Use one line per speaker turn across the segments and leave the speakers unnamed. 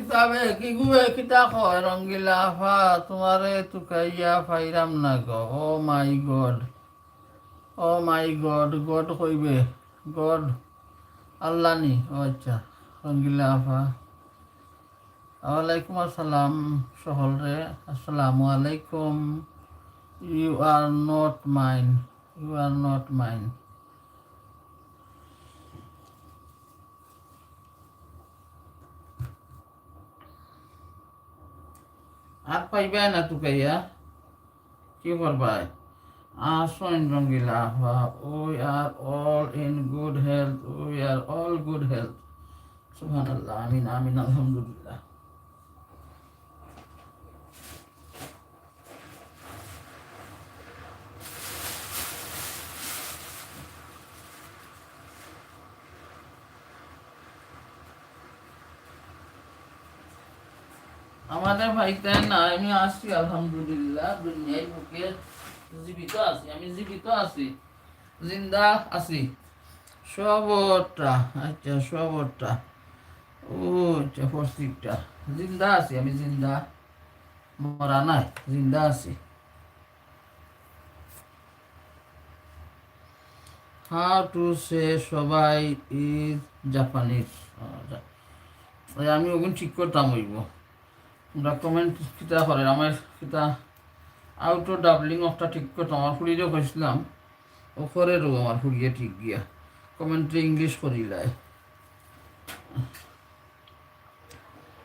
তবে কি গুবে কিতা কয় রঙ্গিলা আফা তোমারে তুকাইয়া ফাইরাম না গো ও মাই গড ও মাই গড গড কইবে গড আল্লাহ নি ও আচ্ছা রঙ্গিলা আফা ওয়ালাইকুম আসসালাম সহল রে আসসালামু আলাইকুম you are not mine you are not mine আর পাইবে না তুকাইয়া কি করবাই আসন রঙ্গিলা আফা we are all in good health we are all good health সুবহানাল্লাহ আমিন আমিন আলহামদুলিল্লাহ আমাদের ভাইতে না আমি আসছি আলহামদুলিল্লাহ দুনিয়ায় বুকে জীবিত আছি আমি জীবিত আছি জিন্দা আছি সবটা আচ্ছা সবটা ও আচ্ছা প্রত্যেকটা জিন্দা আছি আমি জিন্দা মরা নাই জিন্দা আছি হাউ টু সে সবাই ইজ জাপানিজ আমি ওগুন ঠিক করতাম হইব তোমরা কমেন্ট কিতা করে আমার কিতা আউটো ডাবলিং অফটা ঠিক করতাম আমার ফুড়িরেও কইছিলাম ও করে রো আমার ফুড়িয়ে ঠিক গিয়া কমেন্টে ইংলিশ করিলাই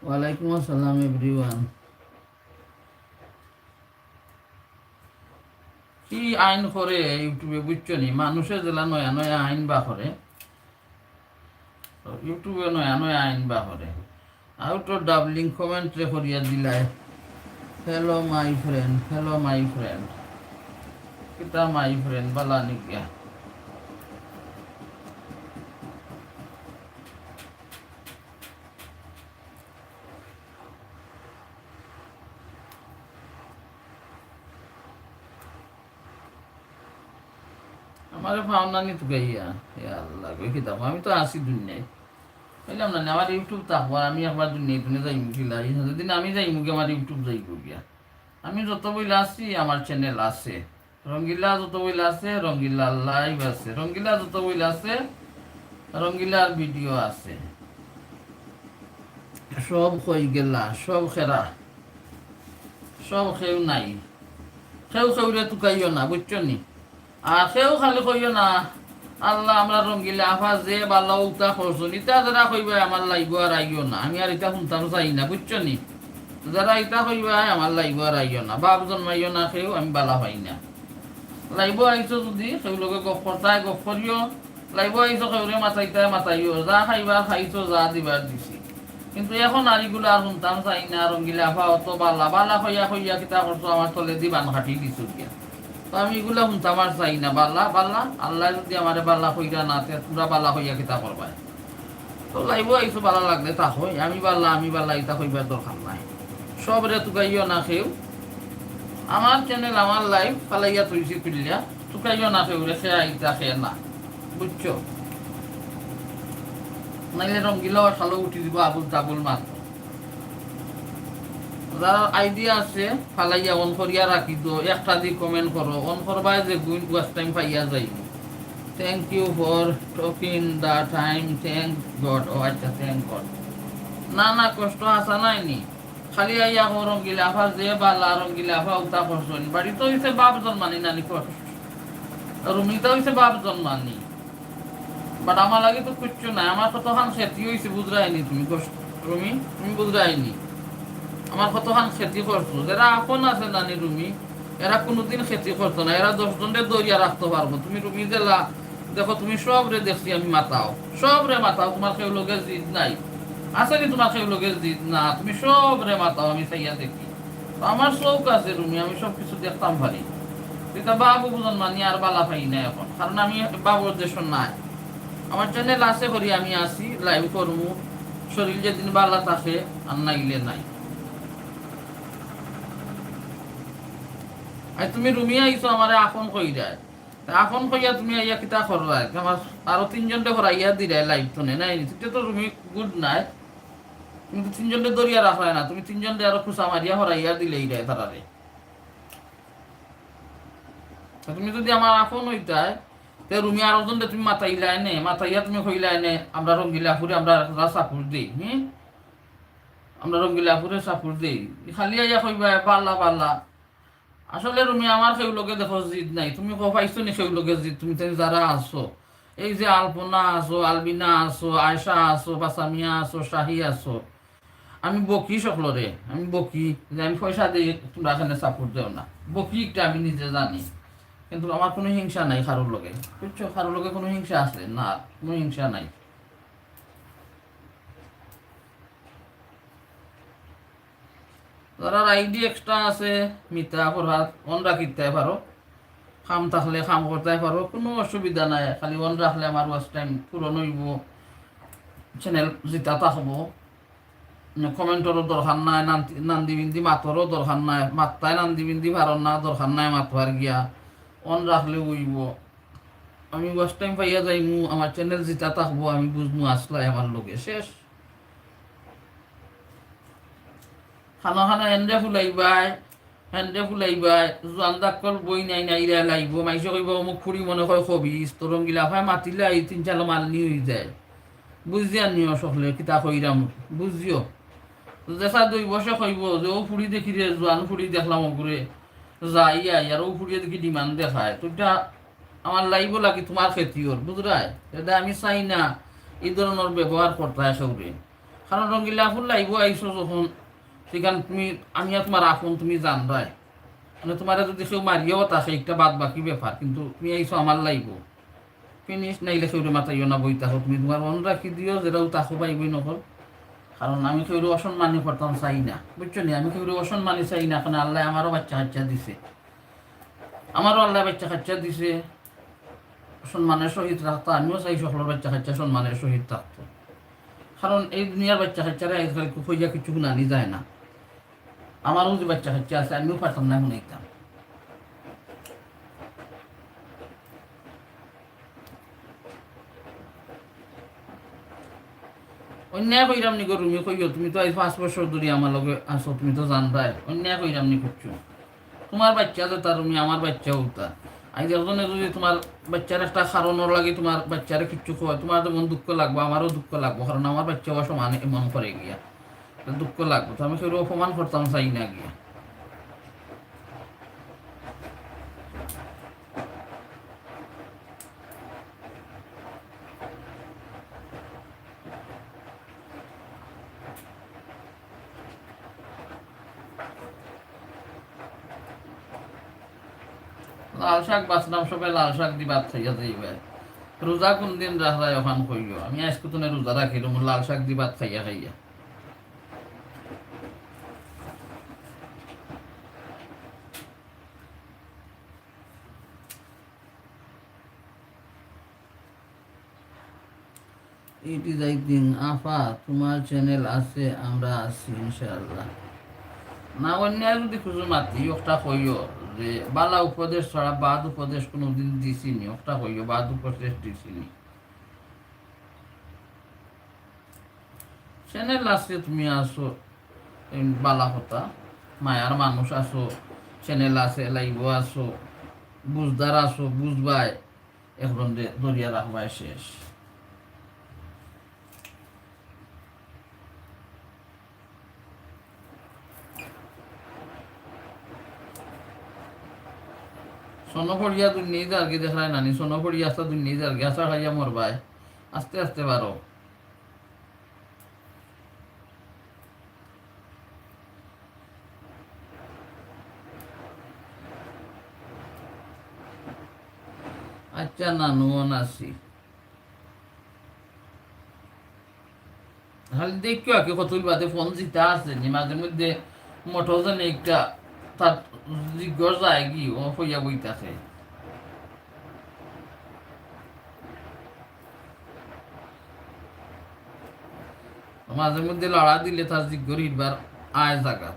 ওয়ালাইকুম আসসালাম এভরিওয়ান কি আইন করে ইউটিউবে বুঝছো নি মানুষের জেলা নয়া নয়া আইন বা করে ইউটিউবে নয়া নয়া আইন বা করে আউটো ডাবলিং কমেন্টে করিয়া দিলাই হ্যালো মাই ফ্রেন্ড কিতা মাই ফ্রেন্ড বালা নিকিয়া আমার ভাবনা নি তো গাইয়া আল্লাহ কিতা আমি তো আসি দুনিয়ায় বললাম না আমার ইউটিউব থাকবো আমি একবার দুনিয়ায় তুমি যাই মুখিলা যদি আমি যাই মুখে আমার ইউটিউব যাই গিয়া আমি যত বইলা আছি আমার চ্যানেল আছে রঙ্গিলা যত বইলা আছে রঙ্গিলা লাইভ আছে রঙ্গিলা যত বইলা আছে রঙ্গিলার ভিডিও আছে সব হয়ে গেলা সব খেরা সব খেউ নাই খেউ খেউরে তুকাইও না বুঝছো নি আর সেও খালি কইও না আল্লাহ আমরা রঙ্গিলা আফা যে বাল্লা উতা করছো ইটা যারা কইবা আমার লাইব আর আইও না আমি আর এটা শুনতাম চাই না বুঝছো নি যারা ইটা কইবা আমার লাইব আর আইও না বাপ জন্মাইও না সেও আমি বালা পাই না লাইব আইছো যদি সেই লোকে গপ করতাই গপ করিও লাইব আইছো সেউরে মাতাইতাই মাতাইও যা খাইবা খাইছো যা দিবার দিছি কিন্তু এখন আরিগুলো আর শুনতাম চাই না রঙ্গিলা আফা অত বালা বালা হইয়া হইয়া কিতা করছো আমার তলে দি বান খাটি দিছো গিয়া তো আমি এগুলা শুনতাম আর চাই না বাল্লা বাল্লা আল্লাহ যদি আমার বাল্লা হইয়া না তোরা বাল্লা হইয়া কিতা করবা তো লাইব আইসো বালা লাগলে তা হই আমি বাল্লা ইতা হইবার দরকার নাই সব রে তুকাইও না খেউ আমার চ্যানেল আমার লাইভ ফালাইয়া তুইছি তুলিয়া তুকাইও না খেউ রে খেয়া ইতা খেয়ে না বুঝছো নাইলে রঙ্গিলা খালো উঠি দিব আবুল তাবুল মাত্র যারা আইডিয়া আছে ফালাইয়া অন করিয়া রাখি তো একটা দি কমেন্ট করো অন করবাই যে গুইন ওয়াচ টাইম পাইয়া যাই thank you for talking the time thank God ও আচ্ছা থ্যাংক গড না না কষ্ট আসা নাই নি খালি আইয়া কো রঙ্গিলা আফা যে বালা রঙ্গিলা আফা উতা করছন বাড়ি তো হইছে বাপ জন্মানি নানি কষ্ট রুমিতা হইছে বাপ জন্মানি বাট আমার লাগে তো কিচ্ছু নাই আমার কতখান ক্ষতি হইছে বুঝরাইনি তুমি কষ্ট রুমি তুমি বুঝরাইনি আমার কতখান ক্ষতি করছো যারা আপন আছে নানি রুমি এরা কোনোদিন ক্ষতি করতো না এরা 10 জনের দরিয়া রাখতে পারবো তুমি রুমি জেলা দেখো তুমি সব রে দেখছি আমি মাতাও সব রে মাতাও তোমার কেউ লোকের জিদ নাই আসলে তোমার কেউ লোকের জিদ না তুমি সব রে মাতাও আমি চাইয়া দেখি আমার শৌক আছে রুমি আমি সব কিছু দেখতাম পারি এটা বাবু বুঝন মানি আর বালা পাই না এখন কারণ আমি বাবুর দেশ নাই আমার চ্যানেল আছে করি আমি আসি লাইভ করবো শরীর যেদিন বালা থাকে আর নাইলে নাই আর তুমি রুমি আইছো আমারে আপন কই যায় আপন কইয়া তুমি আইয়া কিতা করবা আমার আরো 3 জনকে করাইয়া দিলে লাইভ তো নাই সেটা তো রুমি গুড নাই তুমি তো তিনজনকে দরিয়া রাখায় না, তুমি তিনজনকে আরো খুশা মারিয়া হরাইয়া দিলে এইটাই তারারে। তুমি যদি আমার আপন হইতাই তে রুমি আরো জনকে তুমি মাতাইলাই নে, মাতাইয়া তুমি কইলাই নে আমরা রঙ্গিলা ফুরে আমরা সাপুর দিই, আমরা রঙ্গিলা ফুরে সাপুর দিই, খালি আইয়া কইবা পাল্লা পাল্লা। আসলে রুমি আমার সেই লোকে দেখো জিদ নাই, তুমি পাইছো নি সেই লোকে জিদ? তুমি তো যারা আছো, এই যে আলপনা আছো, আলবিনা আছো, আয়সা আছো, বাসামিয়া আছো, শাহি আছো, আমি বকি সকলরে, আমি বকি যে আমি পয়সা দিই তোমরা এখানে সাপোর্ট দেও না, বকি একটা আমি নিজে জানি। কিন্তু আমার কোনো হিংসা নাই কারোর লগে, বুঝছো? কারোর লগে কোনো হিংসা আছে না, কোনো হিংসা নাই। যারা আইডি এক্সট্রা আছে মিতা পড়াত অন রাখিতে পারো, কাম থাকলে কাম করতে পারো, কোনো অসুবিধা নাই। খালি অন রাখলে আমার ওয়াচ টাইম পূরণ হইব, চ্যানেল যেটা থাকবো। কমেন্টরও দরকার নাই, নান্দি বিন্দি মাতরও দরকার নাই, মাত্তায় নান্দি বিন্দি ভারত না দরকার নাই মাতবার গিয়া, অন রাখলে উইব। আমি ওয়াচ টাইম পাইয়া যাইমু, আমার চ্যানেল যেটা থাকবো আমি বুঝমু আসলাই আমার লোকে শেষ। খানা খানা হেন্ডে ফুলাইবাই জান্দাকল বই নাই নাই লাগবো, মাইসে কইব অমুক ফুরি মনে হয় কবি স্তরম গিলা হয় মাতিলে এই 3-4 মালনি হয়ে যায়। বুঝিয়া নিও সকলে কিতা কইরাম, বুঝিও। দেখা 2 বছর কইব যে ও ফুড়ি দেখি রে, জোয়ান ফুড়ি দেখলাম ওগুরে যাই আর ও ফুড়িয়ে দেখি ডিমান্ড দেখায়, তো এটা আমার লাইব লাগি তোমার ক্ষতিওর, বুঝরাই? এটা আমি চাই না এই ধরনের ব্যবহার করতে সৌরে। কারণ রঙ্গিলা ফুল লাইব আইসো যখন, সেখানে তুমি আমি আর তোমার আপন তুমি জানবাই, মানে তোমার যদি কেউ মারিয়েও থাকে একটা বাদ বাকি ব্যাপার, কিন্তু তুমি আইসো আমার লাইব ফিনিশ নাইলে সৌরে মাথাইও না বই থাকো, তুমি তোমার মন রাখি দিও যেটাও তাকো পাইবই নকল। কারণ আমি কেউ অসম্মানী করতাম চাই না, বুঝছো নি? আমি কেউ অসম্মানী চাই না, কারণ আল্লাহ আমারও বাচ্চা কাচ্চা দিছে, আমারও আল্লাহ বাচ্চা কাচ্চা দিছে, সম্মানের সহিত রাখতো। আমিও চাই সকলের বাচ্চা কাচ্চা সম্মানের সহিত থাকতো, কারণ এই দুনিয়ার বাচ্চা কাচ্চারা আজকাল হইয়া কিছু নানি যায় না। আমারও যে বাচ্চা কাচ্চা আছে আমিও পারতাম না শুনাইতাম। অন্যায় কইরাম নি রুমি কইও, তুমি তো আজ 5 বছর ধরে আমার লগে আসো, তুমি তো জানবাই অন্যায় কইরাম নি করছো। তোমার বাচ্চা তো তার রুমি, আমার বাচ্চাও তা। আজ একজনে যদি তোমার বাচ্চার একটা কারণর লাগে তোমার বাচ্চারে কিচ্ছু কয়, তোমার যেমন দুঃখ লাগবো আমারও দুঃখ লাগবো, কারণ আমার বাচ্চাও সমান এমন করে গিয়া দুঃখ লাগবো। তো আমি সেগুলো অপমান করতাম চাই না গিয়া। লাল শাক বাঁচলাম সবাই, লাল শাক দি ভাত খাইয়া যাইবে। রোজা কোন দিন রাখা ওখান কইও, আমি আজকে তুমি রোজা রাখিলাম লাল শাক দি ভাত খাইয়া খাইয়া। ইট ইজ আই থিং আফা তোমার চ্যানেল আছে, আমরা আছি ইনশাআল্লাহ। না অন্যায় যদি খুঁজো মাতি একটা কইও যে বালা উপদেশ ছাড়া বাদ উপদেশ কোনোদিন দিছিনি, একটা কইও বাদ উপদেশ দিছিনি। চ্যানেল আছে তুমি আসো, বালা কথা মায়ার মানুষ আসো, চ্যানেল আছে লাইভ আসো, বুঝদার আসো, বুঝবাই এখন দরিয়া রাখবাই শেষ। সোনপড়িয়া দুনিয়া জার্গি দেখায় নানি, সোনপড়িয়া আসা দুনিয়া জার্গি আসা খাইয়া মরবাই, আস্তে আস্তে পারো। আচ্ছা নানু আছি, খালি দেখো আগে কতল বাদে ফোন জিতা আছে নি মাঝে মধ্যে মোটর জানে একটা তার জিজ্ঞর যায় কি ও হইয়া বইতাছে। মাঝে মধ্যে লড়া দিলে তার জিজ্ঞর হিটবার আয় জাগা।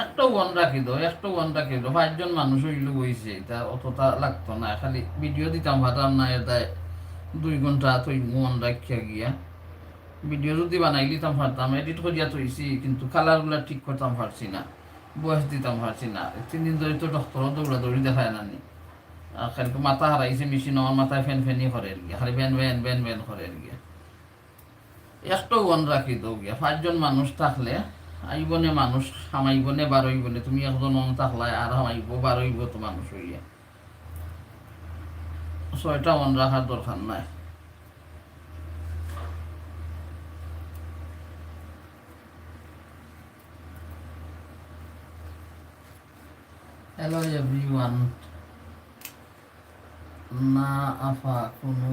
একটা ওয়ান রাখি দাও, একটা ওয়ান রাখি দাও, 5 জন মানুষ হইলে বইছে, এটা অতটা লাগতো না, খালি ভিডিও দিতাম ভাতাম না, এটা 2 ঘন্টা তুই ওয়ান রাখিয়া গিয়া ভিডিও যদি বানাই দিতাম পারতাম, এডিট করিয়া তৈছি, কিন্তু কালারগুলা ঠিক করতাম পারছি না, বয়স দিতাম পারছি না। 3 দিন ধরে তো ডক্টরও দৌড়াদৌড়ি দেখায় নানি, খালি মাথা হারাইছে মেশিন, আমার মাথায় ফ্যান ফ্যানই করে গিয়া, খালি ভ্যান ভ্যান ভ্যান ভ্যান করে গিয়া। একটা ওয়ান রাখি দাও গিয়া, 5 জন মানুষ থাকলে আইবনে মানুষ হামাইবনে বারোইবনে, তুমি একজন অন থাকলাই আর হামাইব বারোইব তো মানুষ হইয়া, 6টা ওয়ান রাখার দরকার নাই। Hello everyone. না আফা কোনো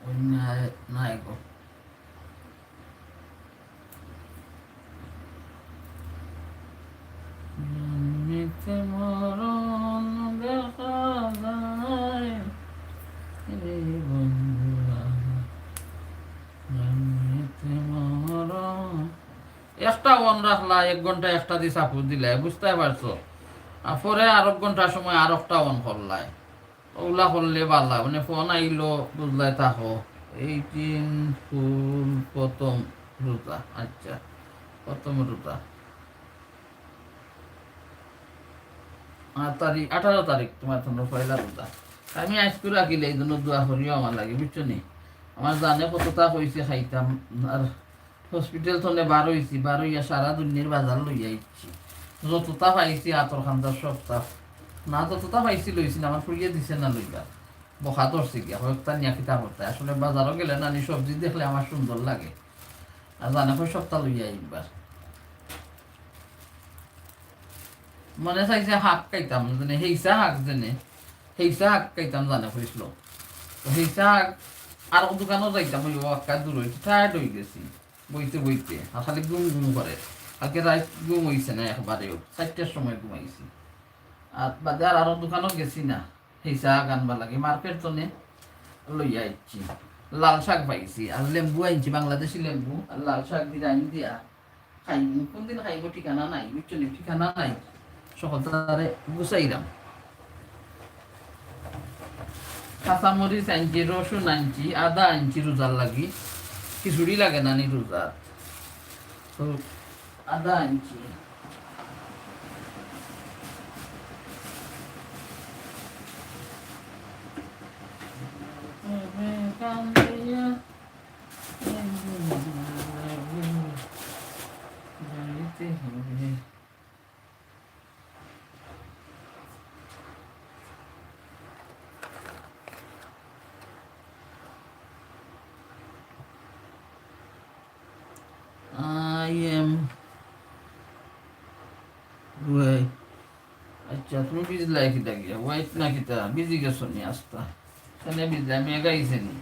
অন্যায় নাই গো। জন্মিতে মরণ দেখা যায় রে বন্ধুরা, জন্মিতে মরণ। একটা ওয়ান রাখলা, 1 ঘন্টা একটা দিয়ে সাপোর্ট দিলে, বুঝতে পারছো? আর পরে আর 1 ঘন্টার সময় আর একটা অন করলাই, ওগুলা করলে ভালো, মানে ফোন আইলো বুঝলাই থাকো। 18 ফুল প্রথম রোজা, আচ্ছা প্রথম রোজা 8 তারিখ, 18 তারিখ তোমার জন্য পয়লা রোজা। আমি আজকে রাখিলে এই জন্য দোয়া করিও আমার লাগে, বুঝছো নি? আমার জানে কতটা হয়েছে খাইতাম, আর হসপিটাল তলে বার হয়েছি, বার হইয়া সারা দুনিয়ার বাজার লইয়া ইচ্ছি, যতটা পাইছি আতর খান্দার সপ্তাহ না, ততটা পাইছি লইছি না, আমার ফুরিয়ে দিছে না লইবা, বকা ধরছে গিয়া কয়েকটা নিয়া কিতা করতে। আসলে বাজারও গেলে নানি সবজি দেখলে আমার সুন্দর লাগে, আর জানে কয় সপ্তাহ লইয়া একবার মনে চাইছে শাক খাইতাম, যেনে হেইসা শাক, যেনে হেইসা শাক খাইতাম জানে কইছিল, তো হেইসা শাক আর দোকানও যাইতাম, ওই ওয়াক্কা দূর হইতে টায়ার্ড হয়ে গেছি বইতে বইতে, আর খালি ঘুম ঘুম করে। কালকে রাত ঘুম হইছে না একবারেও, 4টার সময় ঘুমাইছি। আর বাদে আর আরো দোকানও গেছি না, হেইসা শাক আনবা লাগে, মার্কেট তো নে লইয়া আইছি। লাল শাক পাইছি আর লেম্বু আনছি, বাংলাদেশি লেম্বু আর লাল শাক দিয়ে আইন দিয়া খাইব, কোনদিন খাইব ঠিকানা নাই, বুঝছো নি? ঠিকানা নাই, সকলটারে গুছাইলাম। কাঁচামরিচ আনছি, রসুন আনছি, আদা আনছি রোজার লাগি, খিচুড়ি লাগে না নি রোজার, তো আদা আনছি। I am wait. আচ্ছা তুমি বিজলাই কিটা গিয়া ওয়াইট না কিটা বিজি গেছো নি আস্তা, সেনে বিজলাই আমি গাইছে নি।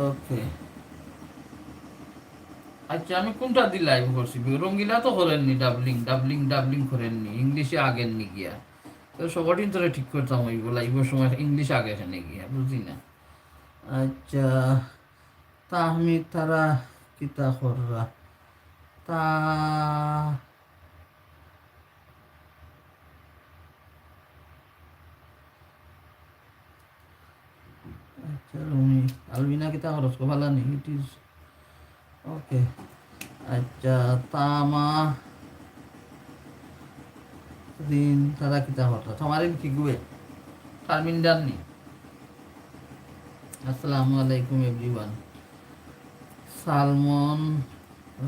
ওকে আচ্ছা, আমি কোনটা দিয়ে লাইভ করছি? রঙ্গিলা তো করেননি, ডাবলিং ডাবলিং ডাবলিং করেননি, ইংলিশে আগের নি গিয়া, তো সবটিন তোরা ঠিক করতাম ওইব লাইভের সময় ইংলিশ আগে এখানে গিয়া, বুঝি না। আচ্ছা তাহমিদ তারা কিতা কররা তা, আচ্ছা রুমি আলবিনা কিতা খরচ কো ভালো নি, ইট ইজ ওকে। আচ্ছা তামা দিন তারা কিতা হতো তোমার কি গুয়ে টার্মিন্ডার নি। আসসালামু আলাইকুম এভরিওয়ান। সালমন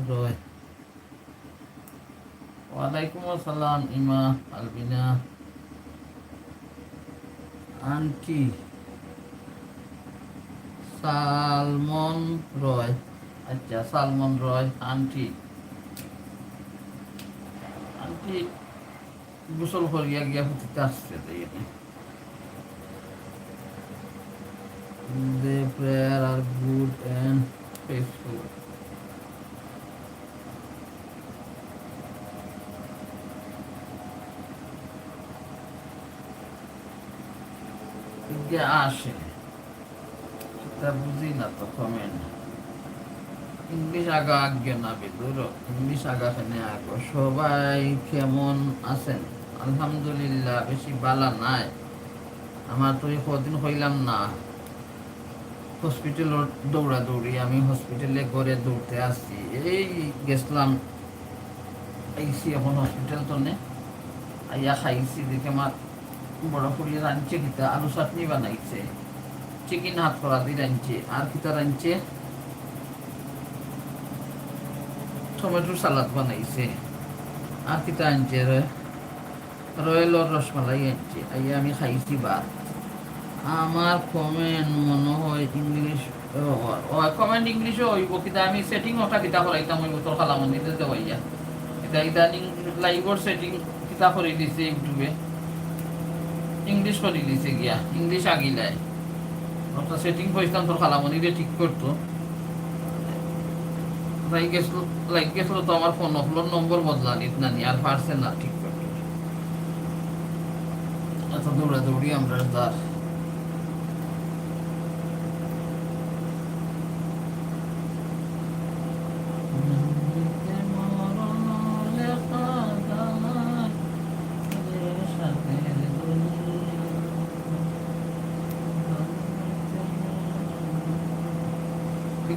রয়, ওয়ালাইকুম আসসালাম ইমা আলবিনা আন্টি। সালমন রয়, আচ্ছা সালমন রয় আন্টি, আন্টি গোসল করিয়া গিয়া হতে আসছে তাই। The prayer are good and faithful. থেকে আসে তা বুঝি না তো কমেন্ট ইংলিশ আগা আজ্ঞা না বেদুর ইংলিশ আগা খানে আগো সবাই কেমন আছেন আলহামদুলিল্লাহ বেশি বালা নাই আমার তো কদিন হইলাম না হসপিটাল দৌড়াদৌড়ি আমি হসপিটালে ঘরে দৌড়তে আসছি এই গেছিলাম আইসি এখন হসপিটাল তো নে আইয়া খাইছি দেখে আমার বড় ফুড়িয়ে রাঁধছে কিতা আলু চাটনি বানাইছে চিকেন হাত করা দিয়ে রাঁধছে আর কিতা রাঁধছে টমেটোর সালাদ বানাইছে আর কিতা আনছে রয়েলর রসমালাই আনছে আইয়া আমি খাইছি ভাত আমার কমেন্ট মনে হয় ইংলিশ কমেন্ট ইংলিশও হইব কিতা আমি সেটিং ওটা কিতা করাইতাম হইব তোর খালামন্দিতে দেওয়াইয়া এটা ইদানিং লাইভর সেটিং কিতা করে দিছে ইউটিউবে ইংলিশ করে দিছে গিয়া ইংলিশ আগিলায় ওটা সেটিং করেছিলাম তোর খালামন্দিতে ঠিক করতো লাইক গেছিল তো আমার ফোন অফলোর নম্বর বদলানিত না নি আর পারছে না ঠিক করতে এত দৌড়াদৌড়ি আমরা তার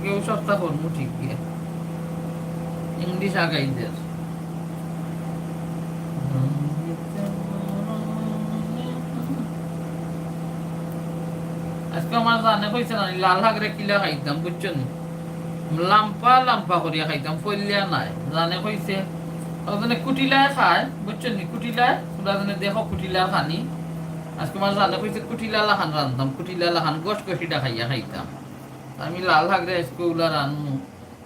কেউ সপ্তাহ করবো ঠিক গিয়ে ইংলিশ আগাইদের আজকে আমার জানে কইছে না লাল হাগরে কিলা খাইতাম বুঝছেন লাম্পা লাম্পা করিয়া খাইতাম ফলিয়া নাই জানে কইছে ওখানে কুটিলায় খায় বুঝছেন নি কুটিলায় ওরা জানে দেখো কুটিলা খানি আজকে আমার জানে কইছে কুটিলা লাখান রান্ধতাম কুটিলা লাখান গোশ কষিটা খাইয়া খাইতাম আমি লাল হাগরে আজকে ওগুলা রানমু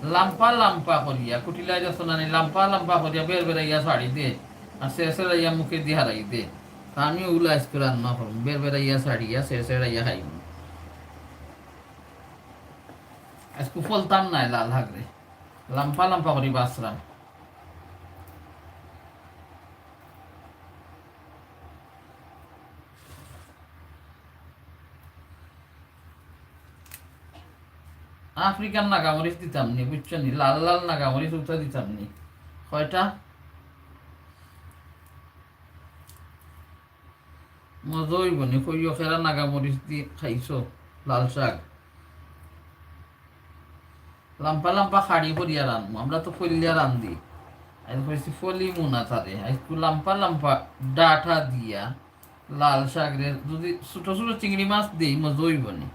লাম্পা লাম্পা করিয়া কুটিলাই যাচ্ছ না লাম্পা লাম্পা করিয়া বের বেড়াইয়া শাড়ি দে আর শেষেরাইয়া মুখে দিয়ে হারাই দে তা আমি ওগুলো আজকে রান্না করব বের বেড়াইয়া শাড়িয়া শেষেরাইয়া খাইব আজকে ফলতাম নাই লাল হাগরে লাম্পা লাম্পা করি বাসরাম আফ্রিকান নাগামরিচ দিতাম নি বুঝছেন নি লাল লাল নাগামরিচ উঠা দিতাম নি কয়টা মজা হইব নি কইও খেরা নাগামরিচ দি খাইছো লাল শাক লাম্পা লাম্পা খাড়ি করিয়া রানবো আমরা তো ফলিয়া রান্ধি আজ কইছি ফলি মুনা তারে আজকু লাম্পা লাম্পা ডাটা দিয়া লাল শাকের যদি ছোট ছোট চিংড়ি মাছ দিই মজা হইব নি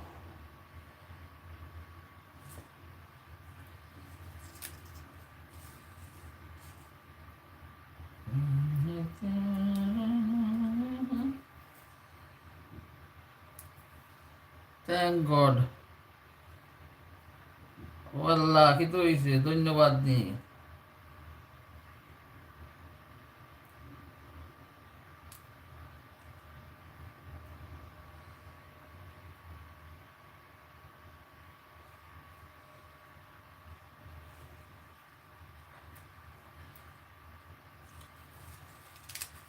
থ্যাংক গড আল্লাহ কি তো হয়েছে ধন্যবাদ নি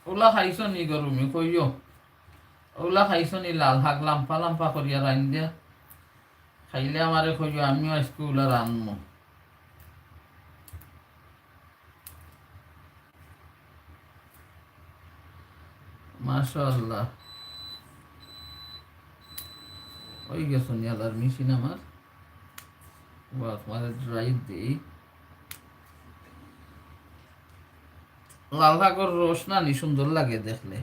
ওলা খাইছো নি গরমি কইও ওলা খাইছো নি লাল শাক লাম্পা লাম্পা করিয়া রাইন দিয়া খাইলে আমারে কইও আমিও আজকে ওলা রানমু মাশাআল্লাহ ওই গেছো নি আলার মেশিন আমার বাস মারে ড্রাইভ দিই লাল শাকের রস না নি সুন্দর লাগে দেখলে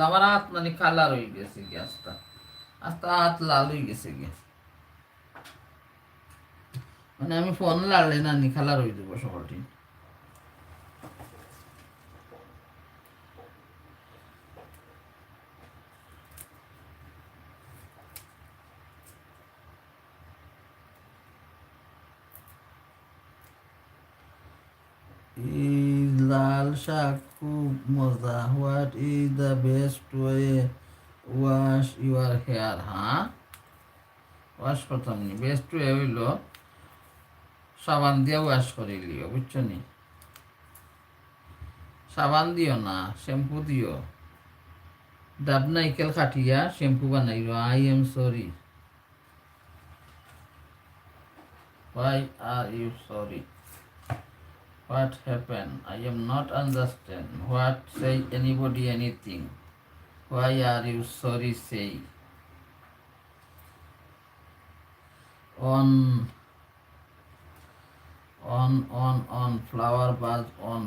আমার হাত মানে কালার হয়ে গেছে কি আস্তা আস্তা হাত লাল হয়ে গেছে কি মানে আমি ফোন লাড়লে না নি কালার হয়ে দেবো সকলটি লাল শাক খুব মজা what is the best way wash your hair হ্যাঁ ওয়াশ করতাম নি বেস্ট ওয়ে হইল সাবান দিয়ে ওয়াশ করে লিও, বুঝছো নি? সাবান দিও না, শ্যাম্পু দিও। ডাব নাইকেল খাটিয়া শ্যাম্পু বানাইলো। I am sorry. Why are you sorry? What happened? I am not understand. What say anybody anything? Why are you sorry? Say on on flower buzz on.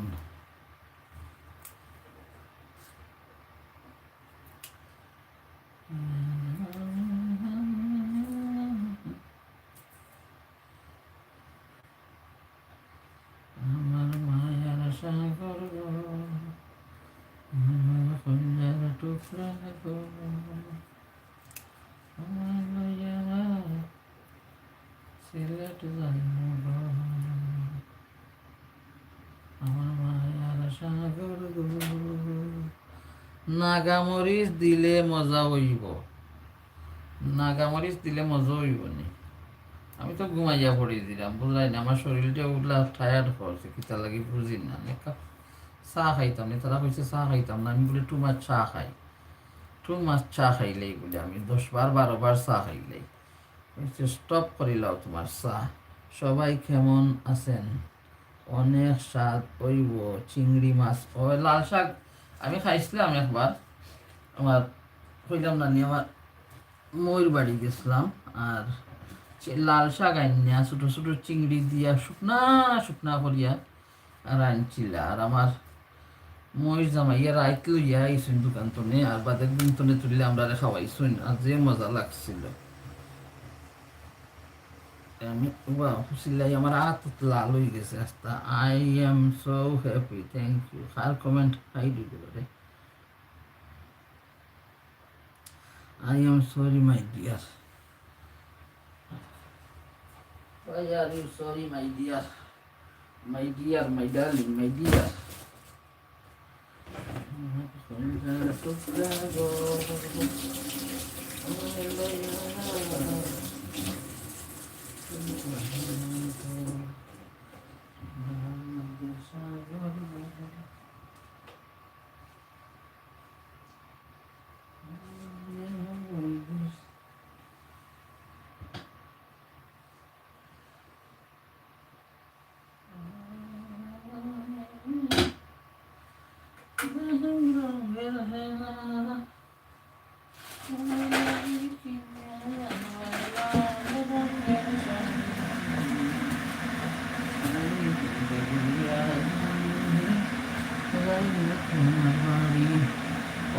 আমার মায়ার সাগর গো, আমার কন্যার টুকরা গো, আমার লইয়া সিলেট যাইব গো, আমার মায়ার সাগর গো। নাগামরিচ দিলে মজা হইব, নাগামরিচ দিলে মজা হইব নি। আমি তো ঘুমাইয়া পড়ে দিলাম, বুঝলাই না, আমার শরীরটা উঠলা টায়ার্ড করছে, কিতা লাগি বুঝি না। চা খাইতাম না, তারা কইছে চা খাইতাম না, আমি বলে টু মাছ চা খাই। টু মাছ চা খাইলেই বলে আমি 10 বার 12 বার চা খাইলেই স্টপ করিলাও তোমার চা। সবাই কেমন আছেন? অনেক স্বাদ ওইব চিংড়ি মাছ। ও লাল শাক আমি খাইছিলাম একবার, আমার কইলাম না নি, আমার ময়ূর বাড়ি গেছিলাম, আর লাল শাক আনিয়া ছোটো ছোটো চিংড়ি দিয়া শুকনা শুকনা করিয়া আর আনছিলা। আর আমার মহিষ জামাইয়া রাইত লইয়া আইসুন দোকান তনে, আর বাদের দিন তনে তুললে আমরা খাওয়াইছুন, আর যে মজা লাগছিল। আমি খুশিলাই, আমার হাত লাল হয়ে গেছে আস্তা। I am so happy, thank you. আর কমেন্ট খাই দিল রে। I am sorry my dear. Why are you sorry, my dear? My dear, my darling, my dear.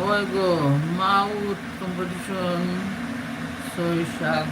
Oigo, Maut competition, soy শাক।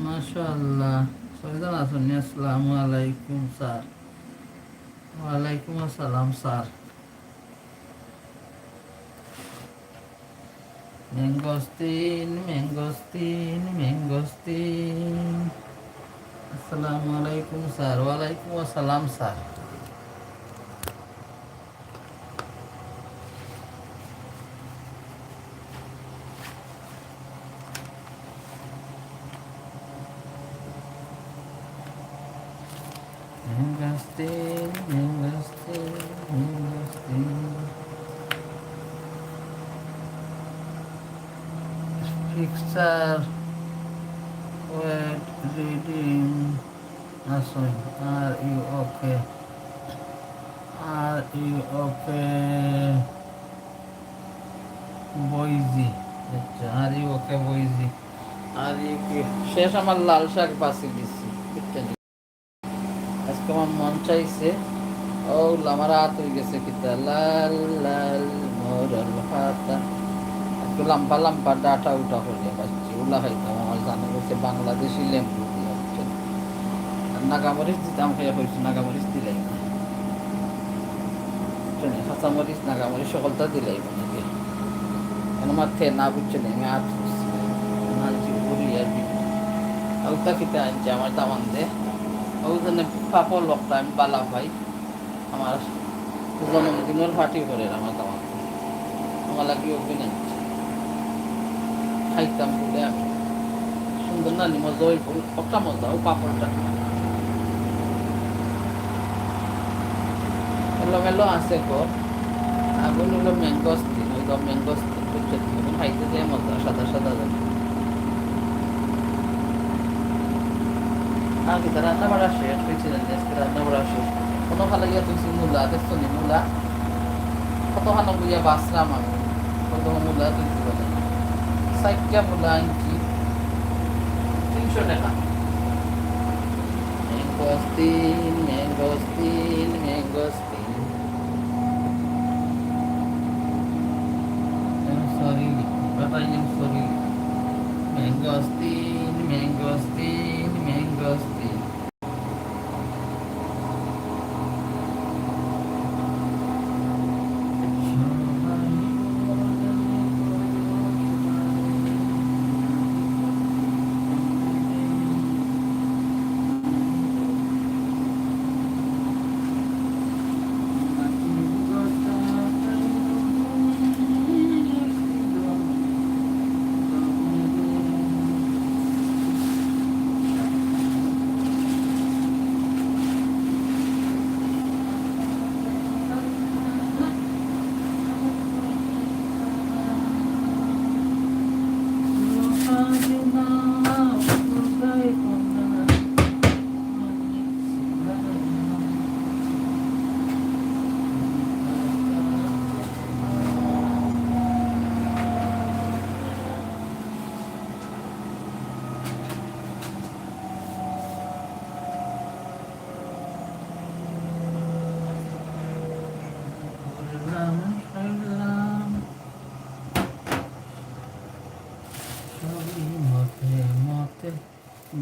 মাশাআল্লাহ। সবিদান আসুন। আসসালামু আলাইকুম স্যার। ওয়ালাইকুম আসসালাম স্যার। ম্যাঙ্গোস্তিন ম্যাঙ্গোস্তিন ম্যাঙ্গোস্তিন। আসসালামু আলাইকুম স্যার। ওয়ালাইকুম আসসালাম sir. Mangosteen, mangosteen, mangosteen. Picture, wait, reading. Sorry, are you okay? Are you okay? বইজি। আচ্ছা, আর ইউ ওকে বইজি। আর ইউ কি শেষ? আমার লাল শাক বাছি দিছি, বুঝছেন? আজকে আমার মন চাইছে, ও আমার হাত হয়ে গেছে কিতা লাল লাল মোরল পাতা। একটু লম্বা লম্বা ডাটা উঠা হলে পাচ্ছি, ওলা খাইতাম। আমার জানা গেছে বাংলাদেশি লেম্বু দিয়ে, বুঝছেন? আর নাগামরিচ দিতাম, খাইয়া হয়েছে নাগামরিচ দিলাই না, বুঝছেন? কাঁচামরিচ নাগামরিচ সকলটা দিলাই নাকি কেন মাথে না, বুঝছেন? আমি হাত নাচি ঘুরি আর আলতা খেতে আনছে আমার দামান দে, ওই জন্য পাপড় লোকটা আমি বালা ভাই আমার জন্মদিনের পার্টি করে আমার দামান, আমার লাগে ওগুলো আনছে খাইতাম বলে আমি। সুন্দর না মজা, ওই একটা মজা ও পাপড়টা এলোমেলো আছে গো। আগুন হলো ম্যাঙ্গোস্তিন, ওই ম্যাঙ্গোস্তিন, বুঝছেন? এখন খাইতে যায় মজা, সাদা সাদা যায়। আর কি রান্না বাড়া শেষ হয়েছিলেন? আজকে রান্না বাড়া শেষ। কোনো ভালো গিয়া তুলছি মূলা, দেখছো নি মূলা? কতখানো বুঝিয়া বাঁচলাম আমি, কত মূলা তুলতে বলে। সাইটটা মূলা আনছি 300 টাকা। ম্যাঙ্গোস্তিন ম্যাঙ্গোস্তিন ম্যাঙ্গোস্তিন, সরি বাতাই sorry. Mangosteen mangosteen mangosteen.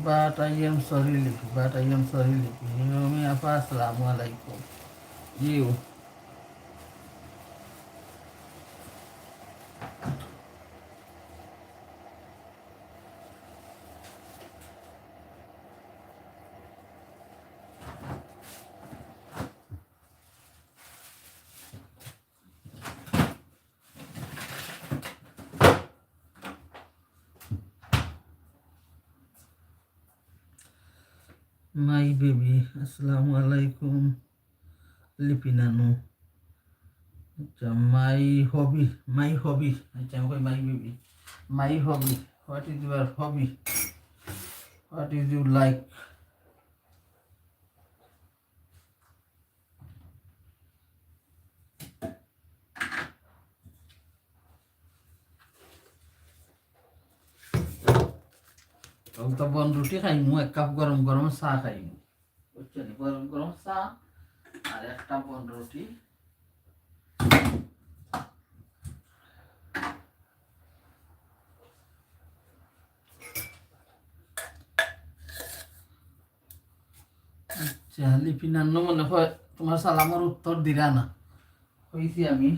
But I am sorry, Lipi. But I am sorry, Lipi. You know me, Assalamu alaikum. You. My baby. Assalamu alaikum. Lipi Nanu. My hobby. My hobby. My baby. My hobby. What is your hobby? What is you like? তো বন রুটি খাইমু, 1 cup গরম গরম চা খাইমু, বুঝছেন? গরম গরম চা আর একটা বন রুটি। আচ্ছা, লিপিনান্ন মনে হয় তোমার সালামের উত্তর দিলা না। হয়েছি আমি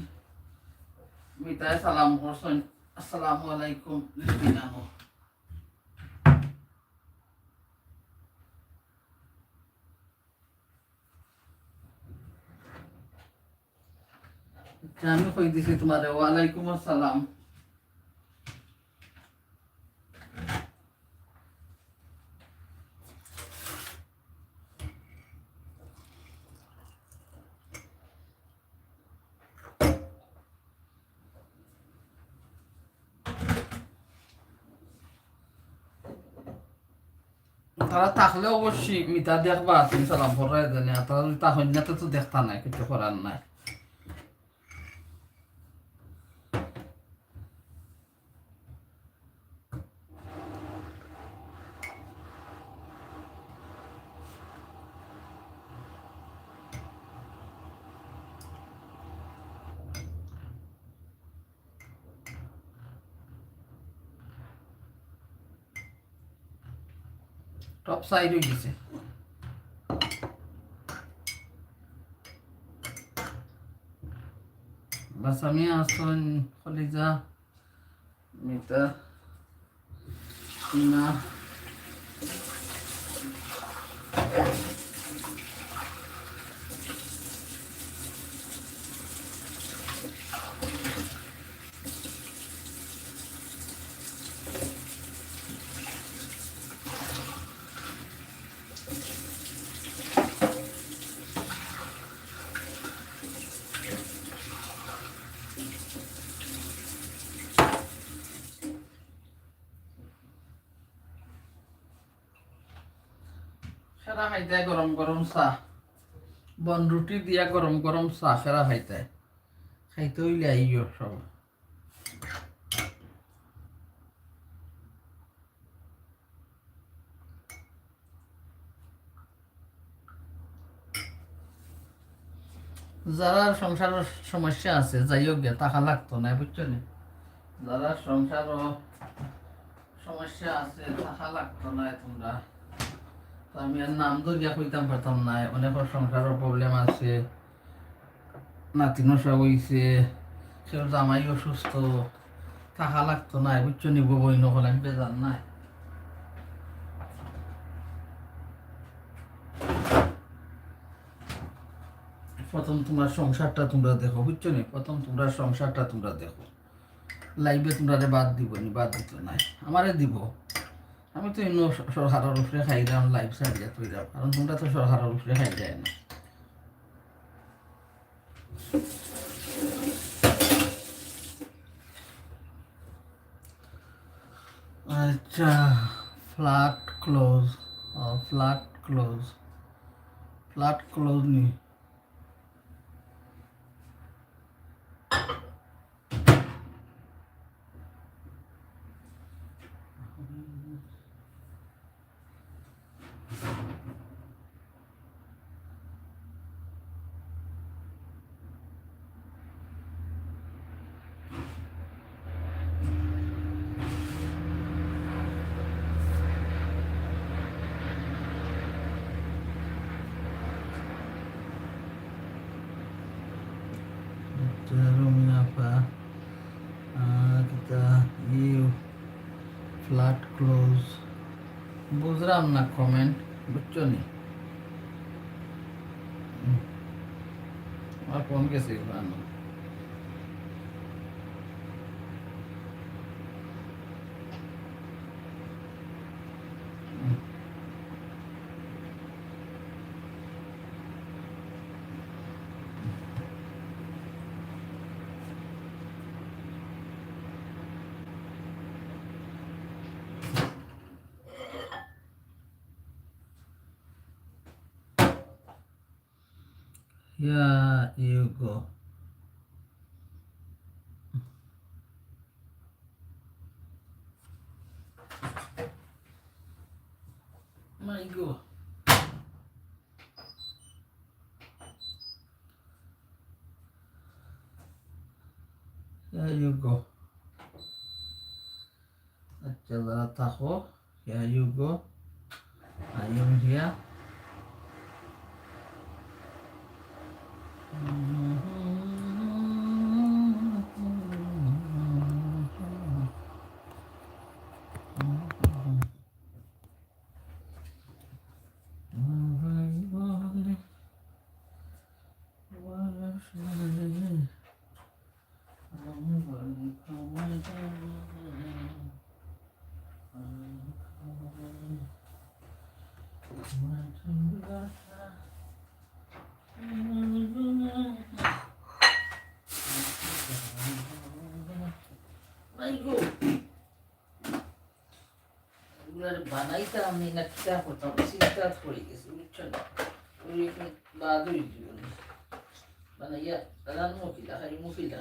মিতায় সালাম করছেন। আসসালামু আলাইকুম লিপিনান্ন। আমি কই দিছি তোমারে ওয়ালাইকুম আসসালাম। তারা থাকলে অবশ্যই মিতা দেখবা, তুমি সালাম করাই জানি। আর তারা যদি তখন না তো দেখতা নাই, কিছু করার নাই। টপ সাইড হয়ে গেছে। বাস আমি আসন কলিজা মিতা না সেরা খাইতে গরম গরম চাহ বন রুটি দিয়া গরম গরম চাহ সেরা খাইতে খাইতে হইলে আইও সব। যারা সংসারের সমস্যা আছে যাই হোক গে টাকা লাগতো না বুঝছো নি, যারা সংসার সমস্যা আছে টাকা লাগতো না তোমরা তো আমি আর নাম ধরিয়া কইতাম পারতাম না, অনেকের সংসারের প্রবলেম আছে, নাতি নশা হইছে, সেও জামাই অসুস্থ, টাকা লাগতো না বুঝছো নি বই নকল আমি বেজার নাই। প্রথম তোমরা সংসারটা তোমরা দেখো বুঝছো নি, প্রথম তোমরা সংসারটা তোমরা দেখো। লাইভে তোমরা বাদ দিব নি, বাদ দিত নাই আমারে দিব। আমি তো এমনি সরকারের উপরে খাই যাম, লাইভ সারিয়া তুই যাম, কারণ তোমরা তো সরকারের উপরে খাই যায় না। আচ্ছা flat close, flat close, flat close নি Rumah kita you flat close বুঝলাম না কমেন্ট বুঝছো নি, আমার ফোন গেছে বানো। Here you go. My God. Here you go. আচ্ছা যারা থাকো, here you go. I am here. বানাইতাম আমি না কিতা করতাম চিন্তা করে গেছি বুঝছো না, ওই বাদ হয়ে জীবন বানাইয়া রান মুখিলা খাই মুখিলা।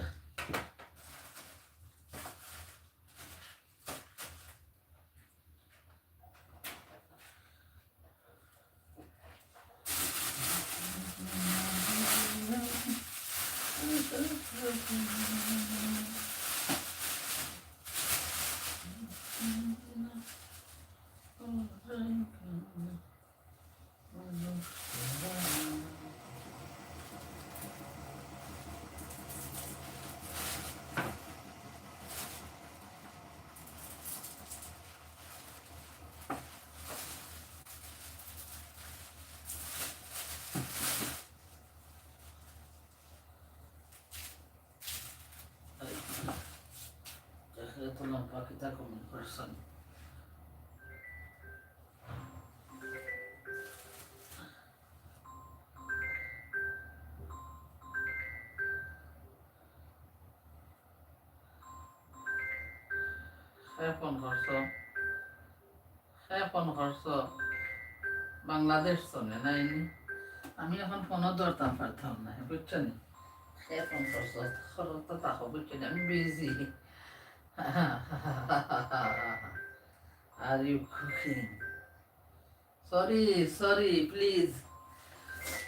লম্বা কিতা কমেন্ট করছেন। ফোন করছো, ফোন করছো, বাংলাদেশ চলে নাইনি, আমি এখন ফোনও ধরতাম পারতাম না, বুঝছেন? ফোন করছো খরচ তো তাকো, বুঝছেন? আমি busy. Are you cooking? Sorry, sorry, please.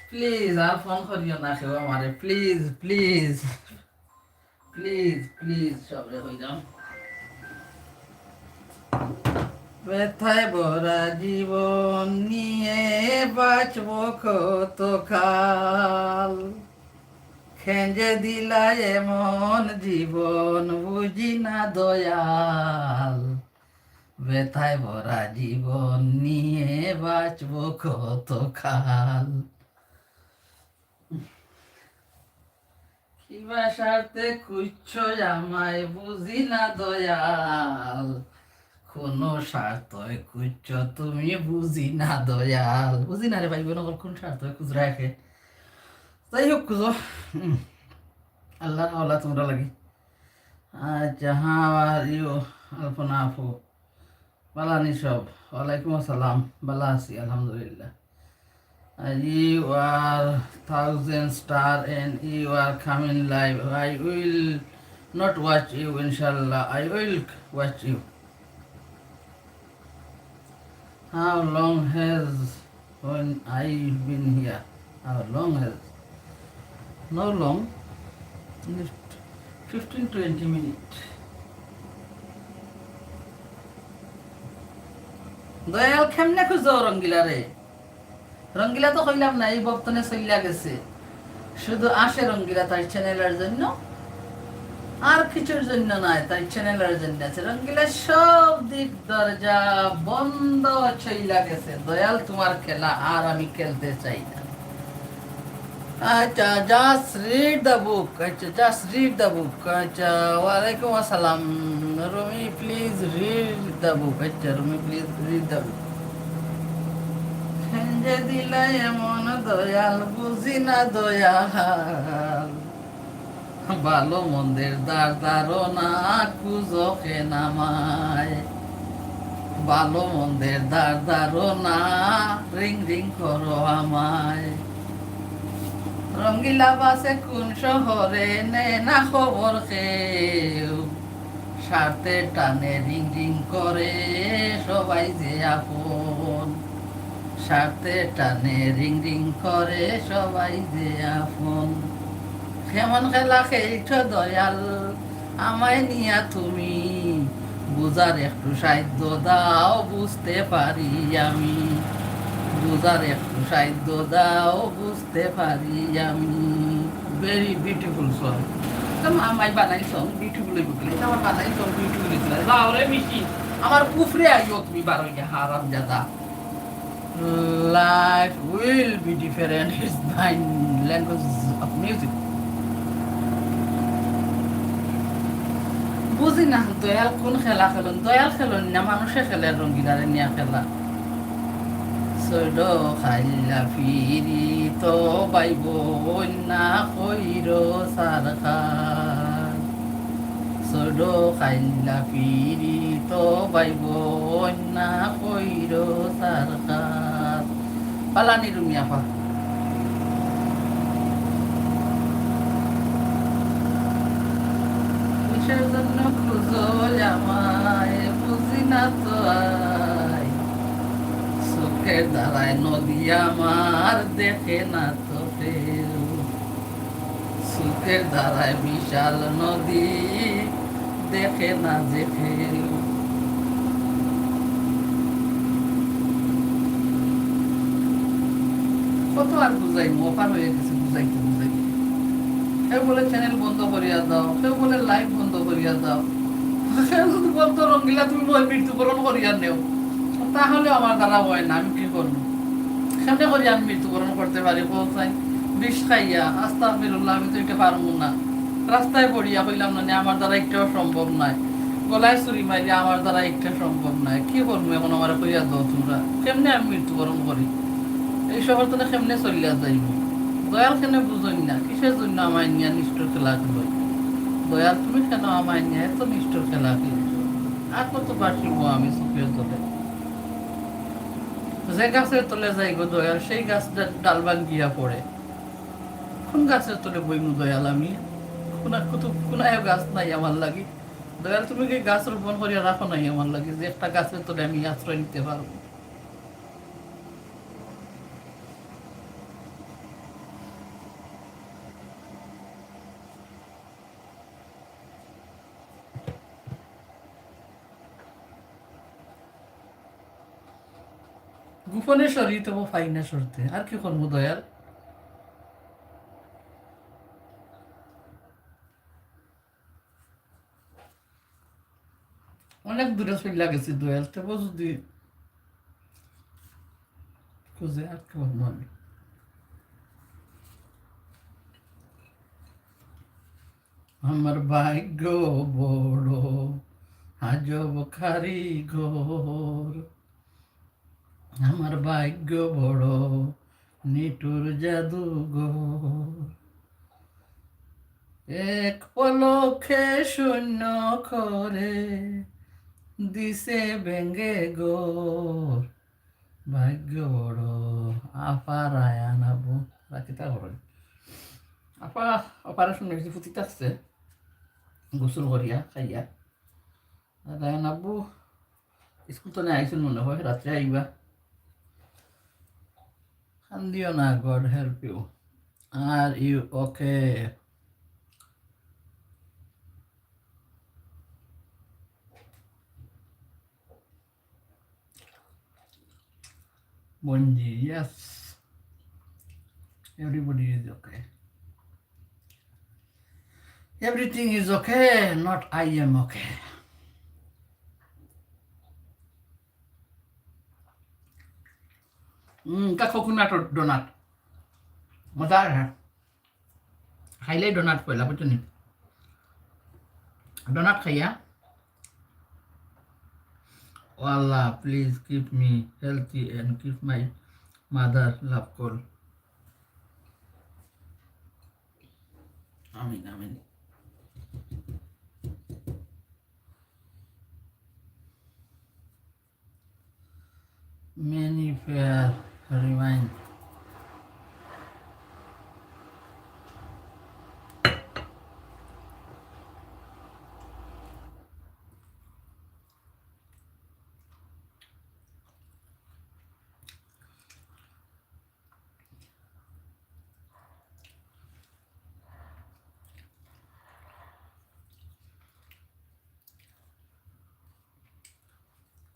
Please, আর ফোন করিও না কেউ আমারে, প্লিজ প্লিজ প্লিজ প্লিজ, সবরে হই যাও। ব্যথায় ভরা জীবন নিয়ে বাঁচবো কত কাল, খেঁজে দিলা এমন জীবন বুঝি না দয়াল, ব্যথায় ভরা জীবন নিয়ে বাঁচবো কত কাল। কিবা স্বার্থে কুচ্ছ আমায় বুঝি না দয়াল, কোনো স্বার্থ কুচ্ছ তুমি বুঝি না দয়াল। বুঝি না রে ভাই বোন, কোন স্বার্থ খুচরা রাখে। যাই হোক খুঁজো, আল্লাহ আল্লাহ তোমরা লাগি। আচ্ছা, হ্যাঁ আর ইউ আলপনা আপু বালানি সব, ওয়ালাইকুম আসসালাম, বালা আছি আলহামদুলিল্লাহ। You are 1000 star and you are coming live. I will not watch you, inshallah. I will watch you. How long has when I been here? How long has? No long. Just 15-20 minutes. Dayal কেমনে খুঁজো রঙ্গিলা রে? রঙ্গিলা তো কইলাম না, এই বর্তনে চলিয়া গেছে। শুধু আসে রঙ্গিলা তার চ্যানেলের জন্য, আর কিছুর জন্য নয়, তার চ্যানেলের জন্য আছে। রঙ্গিলা সব দিক দরজা বন্ধ চইলা গেছে। দয়াল তোমার খেলা আর আমি খেলতে চাই না। আচ্ছা, জাস্ট রিড দ্য বুক। আচ্ছা, জাস্ট রিড দ্য বুক। আচ্ছা, ওয়ালাইকুম আসসালাম Rumi, please read the book. আচ্ছা Rumi, please read the book. যে দিলা এমন দয়াল বুঝি না দয়াল, ভালো মন্দের দ্বার ধারণা কুজকে নামায়, ভালো মন্দের দ্বার ধারণা রিং রিং করো আমায়। রঙ্গিলা বাসে কোন শহরে নে না খবর কেউ, স্বার্থে টানে রিং রিং করে সবাই যে আপন, স্বার্থে টানে রিং রিং করে সবাই যে আপন। কেমন খেলা খেলছ দয়াল আমায় নিয়া তুমি, বুঝার একটু সাহায্য দাও বুঝতে পারি আমি, বুঝার একটু সাহায্য দাও বুঝতে পারি আমি। Very beautiful song. আমায় বানাই সং বিউটিফুল, আমার বানাই সং বিউটিফুল। যাও রে মিষ্টি, আমার কুফরে আইও তুমি বারোইয়া হারাম জাদা। Life will be different. It's my language of music. বুঝি না দয়াল কোন খেলা খেলুন, দয়াল খেলুন না মানুষে খেলে রঙ্গিলারে নিয়া খেলা। সৈড খাইলা ফিরি তো বাইব না কইর সারখার, সৈড খাইলা ফিরি তো বাইব না কইর সারখার। পালানি রুমি আপা। কিসের জন্য খুঁজো আমায় বুঝি না তো আই, চোখের দ্বারায় নদী আমার দেখে না তো কেউ, চোখের দ্বারায় বিশাল নদী দেখে না যে কেউ। কত আর বুঝাই, অপার হয়ে গেছে বুঝাইতে বুঝাইতে। কেউ বলে চ্যানেল বন্ধ করিয়া দাও, কেউ বলে লাইভ বন্ধ করিয়া দাও, বলতো রঙ্গিলা তুমি মৃত্যুবরণ করিয়া নেও, তাহলে আমার দ্বারা হয় না, আমি কি করবো? কেমনে করি আমি মৃত্যুবরণ করতে পারি? বলছাই বিষ খাইয়া আস্তাগফিরুল্লাহ, আমি তো এটা পারবো না। রাস্তায় পড়িয়া হইলাম না, আমার দ্বারা একটাও সম্ভব নয়। গলায় চুরি মারি আমার দ্বারা একটা সম্ভব নয়, কি করবো এখন? আমার কইয়া দাও তোমরা, কেমনে আমি মৃত্যুবরণ করি? এই শহর তো কেমনে চলিয়া যাইব? দয়াল কেন বুঝই না, কিসের জন্য আমার নিয়ে নিষ্ঠুর খেলা খেলো? দয়াল তুমি কেন আমার নিয়ে এত নিষ্ঠুর খেলা খেলছো? আর কত বাসিব আমি চোখের তলে? যে গাছের তলে যাই গো দয়াল, সেই গাছটা ডাল ভাঙ্গিয়া পড়ে। কোন গাছের তলে বইমু দয়াল আমি? কোনায় গাছ নাই আমার লাগি। দয়াল তুমি কি গাছ রোপণ করিয়া রাখো নাই আমার লাগে, যে একটা গাছের তলে আমি আশ্রয় নিতে পারবো? গোপনে সরি তবু পাই না সরতে, আর কি করবো দয়াল? অনেক দূরে চলে গেছি দয়াল, তবু যদি খুঁজে আর কি করবো আমি? আমার ভাগ্য বড় আজব কারিগর, আমার ভাগ্য বড় নিটুর জাদুঘর, এক পলকে শূন্য করে দিছে ভেঙ্গে গোর, ভাগ্য বড় আপার আয়ানাবো রাখিতা করে। আপা অপারেশন হয়েছে, ফুটিতে আসছে গোসল করিয়া খাইয়া। রায়ান আব্বু স্কুল তো আইসুন মনে হয়, রাত্রে আইবা। কান্দিও না, god help you. Are you okay? Bonji, yes. Everybody is okay. Everything is okay, not I am okay. কা কোকোনাট ডোনাট মজা হ্যাঁ, খাইলেই ডোনাট পয়লা বুঝছো নি? ডোনাট খাইয়া, ও আল্লাহ please keep me healthy and keep my mother love call. আমিন আমিন। Many fair remind.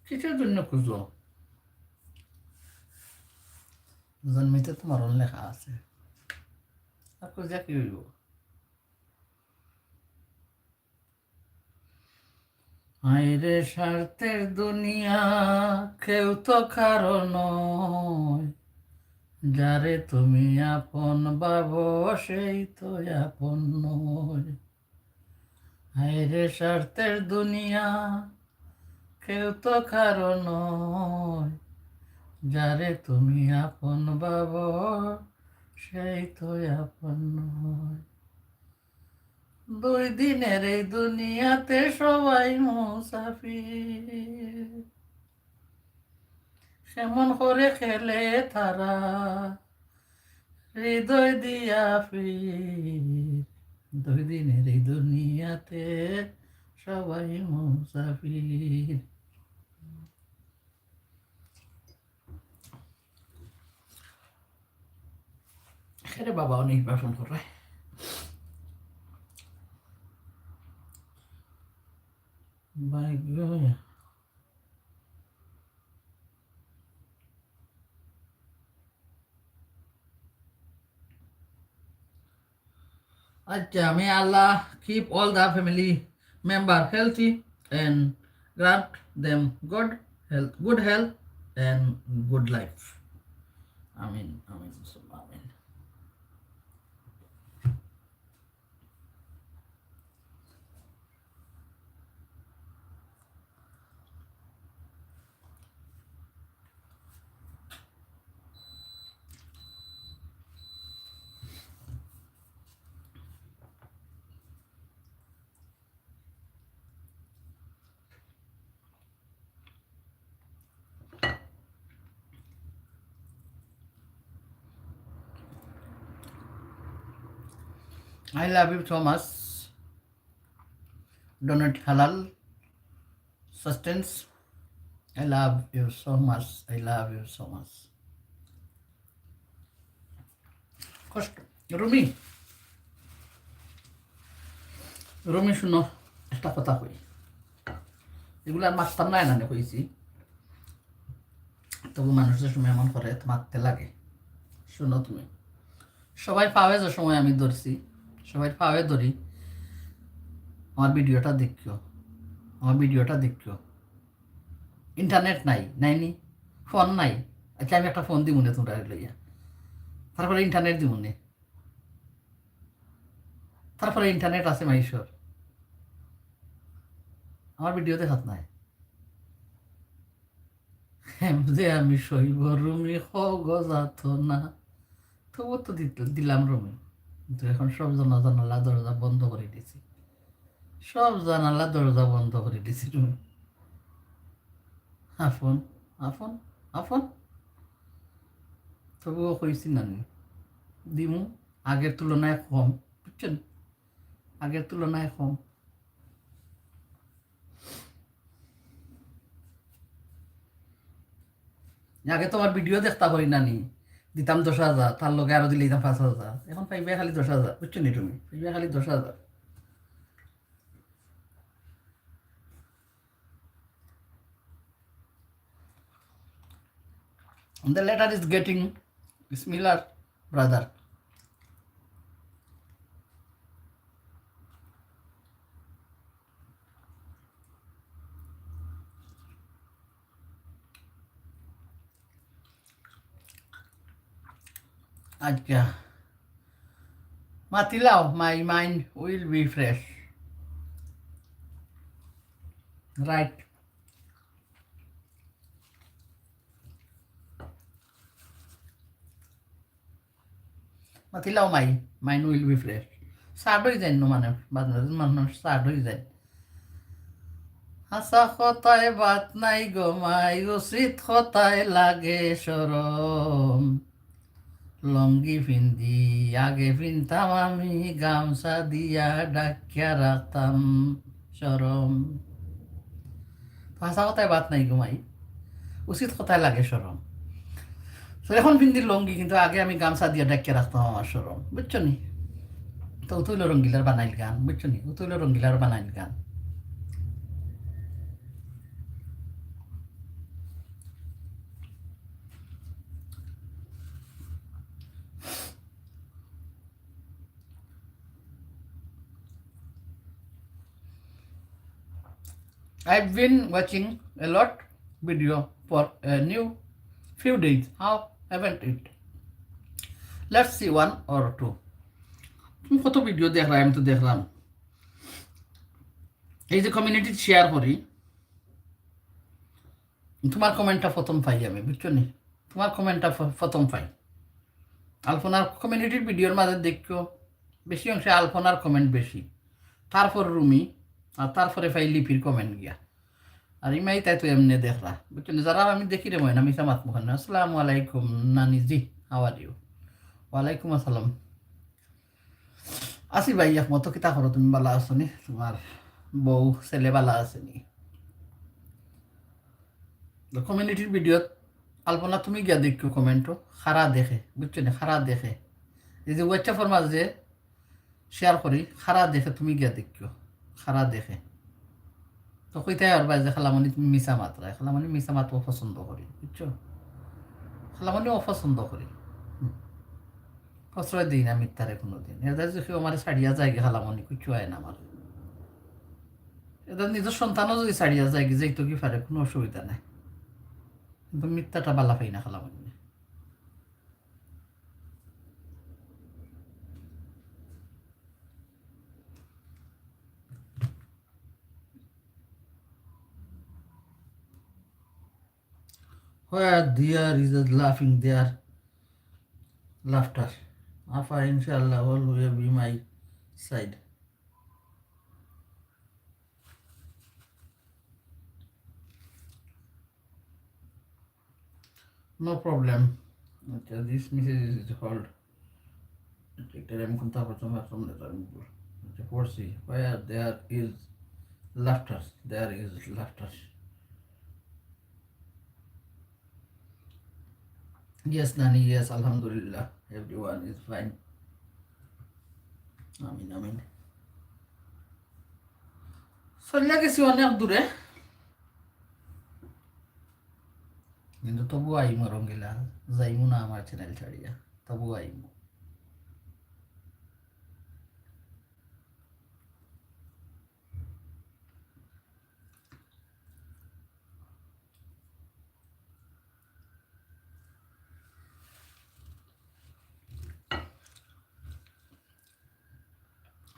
কিসের জন্য খুঁজো? জন্মিতে তো মরণ লেখা আছে, আর খুঁজা কি হইব? হায়রে স্বার্থের দুনিয়া, কেউ তো কারো নয়, যারে তুমি আপন ভাবো সেই তো আপন নয়। হায়রে স্বার্থের দুনিয়া, কেউ তো কারো নয়, যারে তুমি আপন ভাবো সেই তো আপন নয়। দুই দিনের এই দুনিয়াতে সবাই মুসাফির, কেমন করে খেলে তারা হৃদয় দিয়া ফির। দুই দিনের এই দুনিয়াতে সবাই মুসাফির। আরে বাবাও নির্বাচন করে। ভাগ্য Acha, may Allah keep all the family member healthy and grant them good health and good life. Amin, amin, summa amin.
I love you so much. Donate halal sustenance. I love you so much. I love you so much. কষ্ট রুমি রুমি শুনো একটা কথা কই এগুলো আর মারতাম না এনে কইছি তবু মানুষের সময় এমন করে মারতে লাগে শুনো তুমি সবাই পাবে যে সময় আমি ধরছি সবাই পাবে ধরি আমার ভিডিওটা দেখিও ইন্টারনেট নাই নাইনি ফোন নাই আচ্ছা আমি একটা ফোন দিব না তোমরা লইয়া তারপরে ইন্টারনেট দিব না তারপরে ইন্টারনেট আছে মাইশ্বর আমার ভিডিও দেখাত নাই যে আমি সইব রুমি গজাত না তবু তো দিলাম রুমি কিন্তু এখন সব জানালা দরজা বন্ধ করে দিয়েছি সব জানালা দরজা বন্ধ করে দিয়েছি রুমি আফন আফন আফন তবুও কইছি নানি দিমু আগের তুলনায় কম বুঝছেন আগের তুলনায় কম আগে তোমার ভিডিও দেখতে পারি নানি দিতাম 10,000 তার লগে আরো দিলে দিতাম 5,000 এখন পাইবে খালি 10,000 বুঝছো নি তুমি পাইবে খালি 10,000 The letter is getting similar, brother. Ajka. Matilao, my mind will be fresh. Right. Matilao, my mind will be fresh. Sad হয়ে যায় no মানে মানুষ sad হয়ে যায় হাসা কথায় বাত নাই গো মাই উচিত কথায় লাগে সরম লঙ্গি পিন্দি আগে পিনতাম আমি গামছা দিয়া ডাকিয়া রাখতাম সরম হাসা কথায় বাত নাই গো মাই উচিত কথায় লাগে সরম তো এখন পিন্দি লঙ্গি কিন্তু আগে আমি গামছা দিয়া ডাকিয়া রাখতাম আমার সরম বুঝছো নি তো উতইল রঙ্গিলার বানাইল গান বুঝছো নি উতইল রঙ্গিলার বানাইল গান I've been watching a lot video for a new few days. How haven't it? Let's see one or two. তুমি কত ভিডিও দেখলাম আমি তো দেখলাম এই যে কমিউনিটি শেয়ার করি তোমার কমেন্টটা প্রথম পাই আমি বুঝছো নি তোমার কমেন্টটা প্রথম পাই আলপনার কমিউনিটির ভিডিওর মাঝে দেখো বেশি অংশে আলপনার কমেন্ট বেশি তারপর রুমি আর তারপরে পাই লিপির কমেন্ট গিয়া আর ইমাই তাই তো এমনি দেখলা বুঝছো না যারা আমি দেখি রে ময়না মিসা মাত মুখান আসসালামু আলাইকুম নানি জি হাউ আর ইউ ওয়ালাইকুম আসসালাম আসি ভাই একমতো কিতা করো তুমি বালা আছো নি তোমার বউ ছেলে বালা আছে নি কমিউনিটির ভিডিওত আলপনা তুমি গিয়া দেখো কমেন্টও খারা দেখে বুঝছো না খারা দেখে এই যে হোয়াটসঅ্যাপের মাঝে শেয়ার করি খারা দেখে তুমি গিয়া দেখো খারা দেখে তো কইতাই আর বাই যে খালামণি তুমি মিশা মাত্রা খালামণি মিশা মাত্র পছন্দ করি বুঝছো খালামণি অপছন্দ করি প্রশ্রয় দিই না মিথ্যারে কোনো দিন এদের যদি আমার ছাড়িয়া যায় খালামণি কিছু হয় না আমার এদের নিজের সন্তানও যদি ছাড়িয়া যায় যেহেতু কি পারে কোনো অসুবিধা নাই কিন্তু মিথ্যাটা বালা পাই না খালামণি Where there is a laughing there laughter Afa inshallah all will be my side no problem okay this message is hold একটা এরকম তারপর তোমার সামনে পড়ছি where there is laughter, there is laughter. Yes, Nani, yes, Alhamdulillah, everyone is fine. Amin, amin. চলে গেছি অনেক দূরে, কিন্তু তবু আইমো রঙ্গিলা, যাইমু না আমার চ্যানেল ছাড়িয়া, তবু আইমু।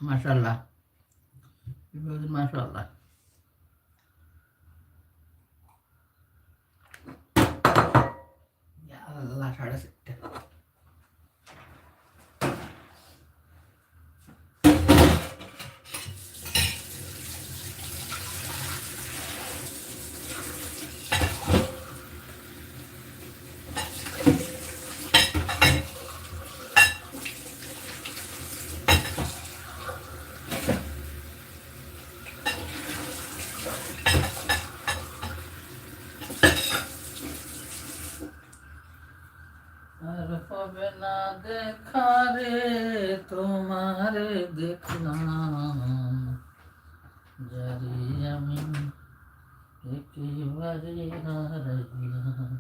মাশাআল্লাহ, মাশাআল্লাহ। আল্লাহ, 4:30। আর হবে না দেখা রে, তোমার দেখলাম, জারি আমি একেবারে হারাইলাম।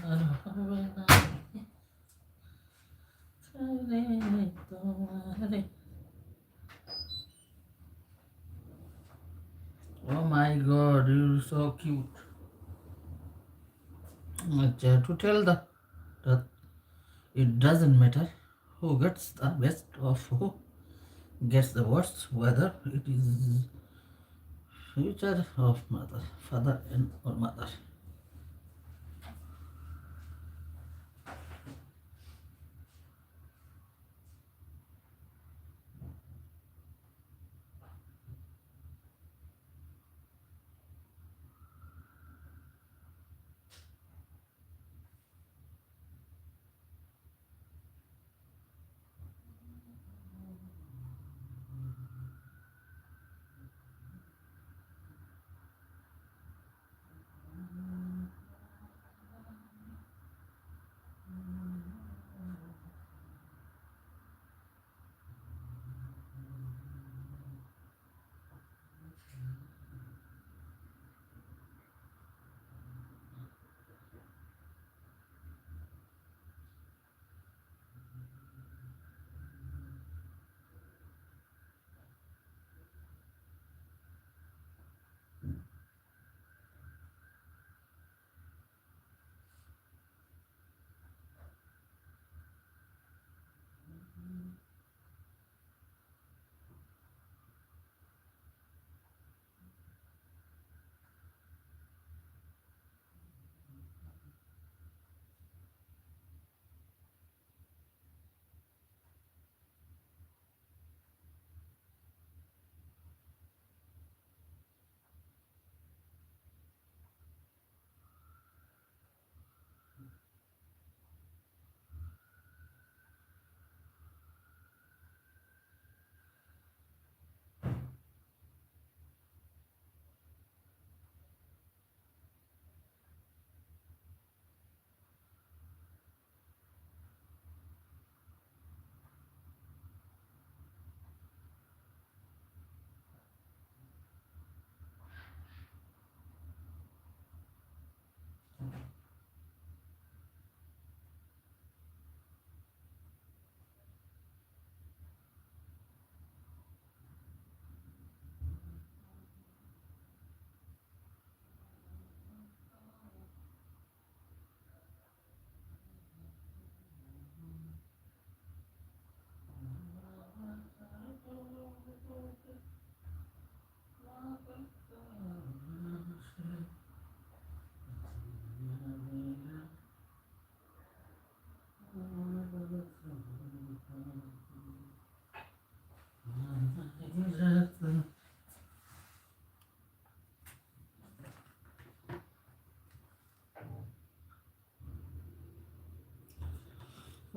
আর হবে না দেখা রে তোমারে। Oh my God, you're so cute. To tell that it doesn't matter who gets the best of who gets the worst, whether it is future of mother, father, and or mother.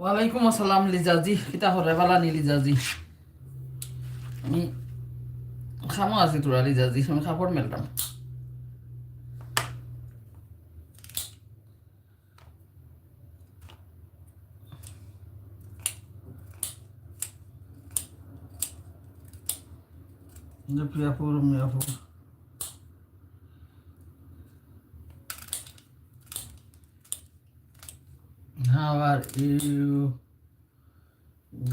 ওয়ালাইকুম আসসালাম লিজাজি, কিতা হরে বালা নি লিজাজি? আমি খামো আছি তোরা লিজাজি, আমি কাপড় মেলতাম। প্রিয়াপুর Miyapur how are you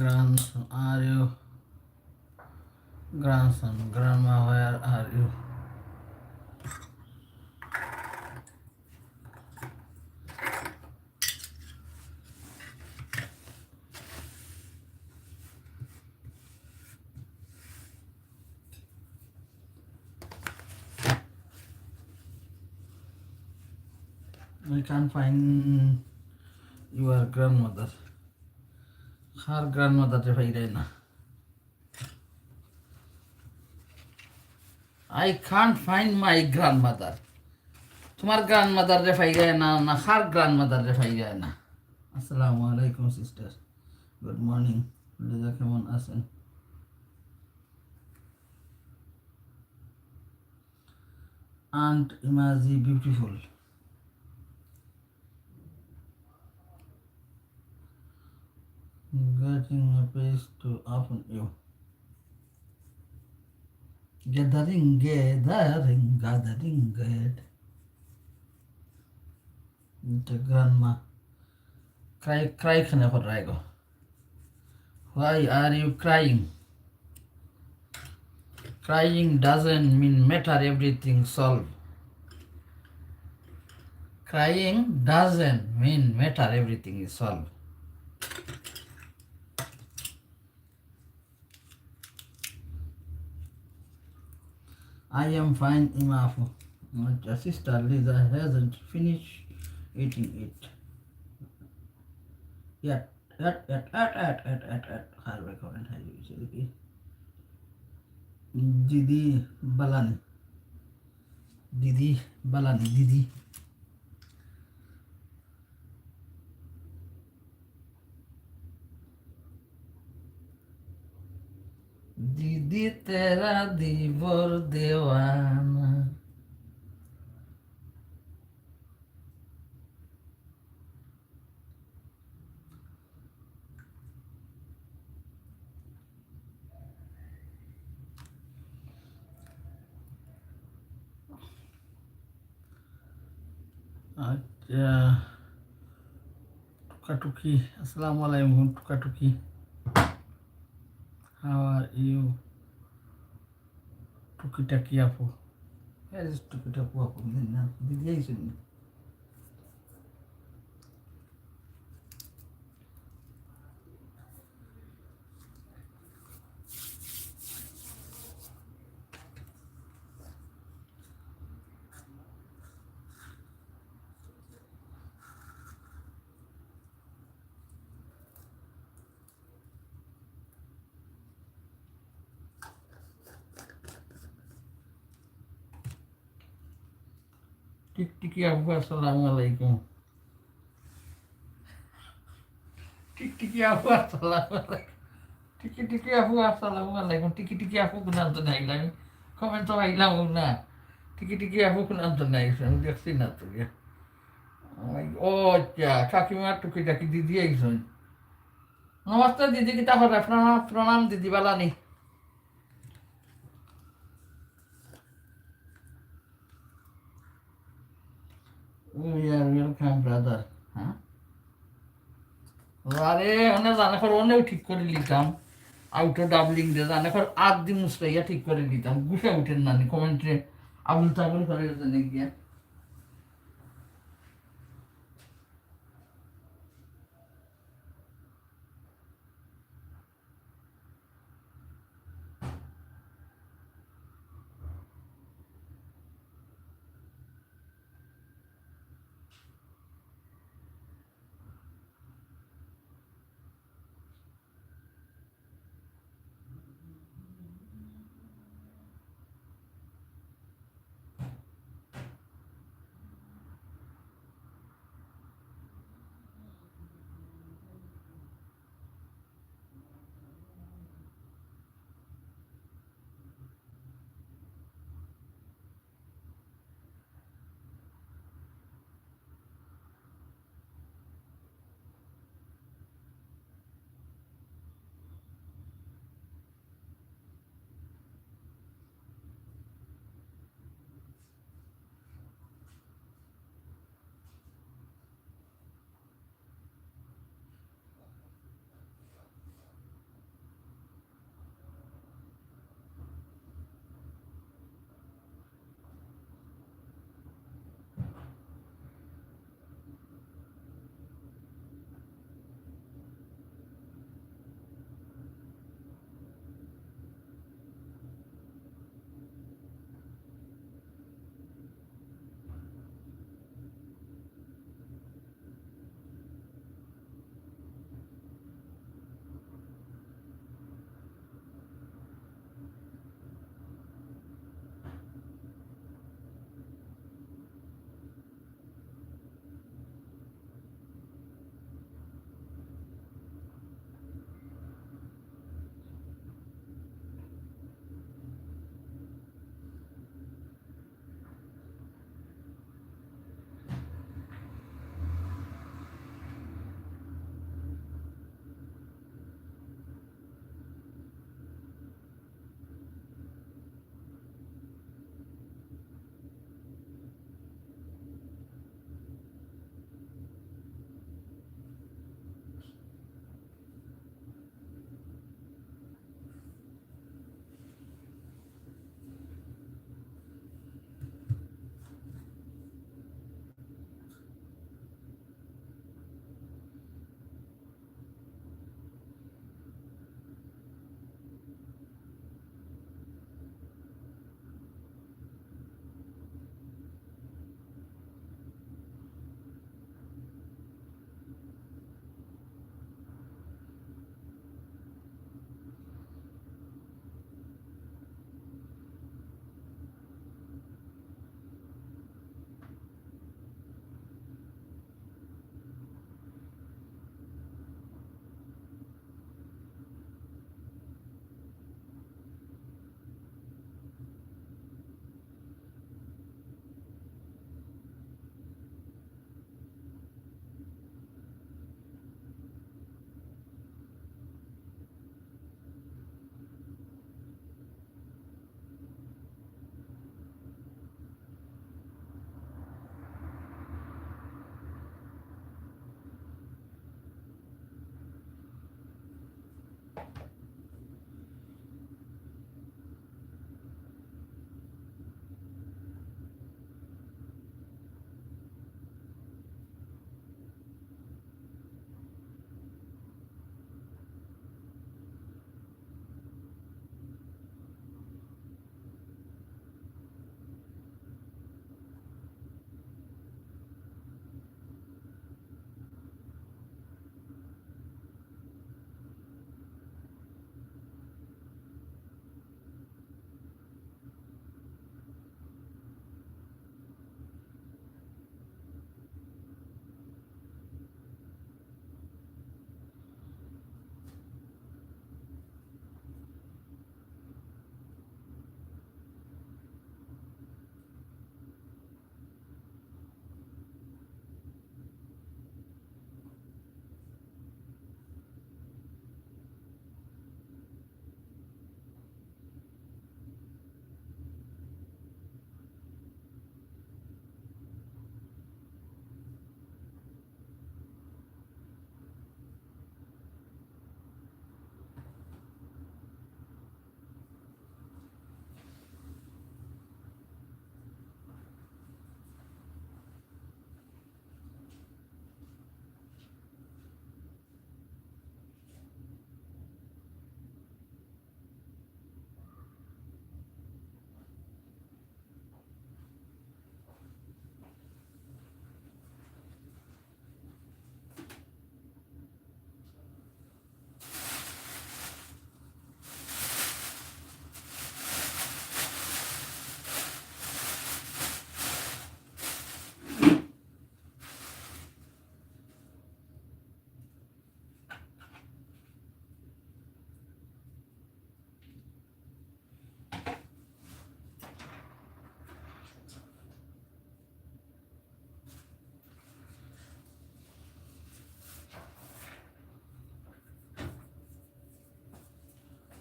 grandson, are you grandson, grandma, where are you? I can't find your grandmother. Her grandmother রে পাইরাই না। I can't find my grandmother. তোমার গ্র্যান্ডমাদার রে পাইরাই না, না হার গ্র্যান্ডমাদার রে পাইরাই না। আসসালামু আলাইকুম সিস্টার, গুড মর্নিং। লিজা কেমন আছেন? আন্ট ইমাজি beautiful. Getting a place to open you. Gathering, gathering, gathering, get. The grandma. Cry, cry, khane khor raigo. Why are you crying? Crying doesn't mean matter everything solved. Crying doesn't mean matter everything is solved. I am fine, Imafu. My sister Lisa hasn't finished eating it yet. Harve comment hai usually. Didi Balani. Didi Balani. Didi. दीदी तेरा दीवर दीवाना। अच्छा टुकाटुकी, अस्सलाम वालेकुम टुकाटुकी। How are you? Tukitaki apu. Where is Tukitapu apu? Didi aisuni. টিকটিকি আবু আসসালামু আলাইকুম। টিকটিকি আবু আসসালামু আলাইকুম। টিকি আপু আসসালামু আলাইকুম। টিকি আপু কোন তো নাই, আমি কমেন্ট তো আইলাম না। টিকি আপু কোন তো নাই, আমি দেখছি না তো। ও আচ্ছা, কাকিমা টুকি দিদি আইসন। নমস্তে দিদি, কিতা হরে? প্রণাম প্রণাম দিদি বালানি। Welcome brother. হ্যাঁ আরে অনেক জানে কর, অনেক ঠিক করে লিতাম। আউটো ডাবলিং দিয়ে জানে কর, আট দিন মুসরাইয়া ঠিক করে লিতাম। গুছে উঠেন নানি কমেন্টে আবুল তাবুল করে জানে গিয়া।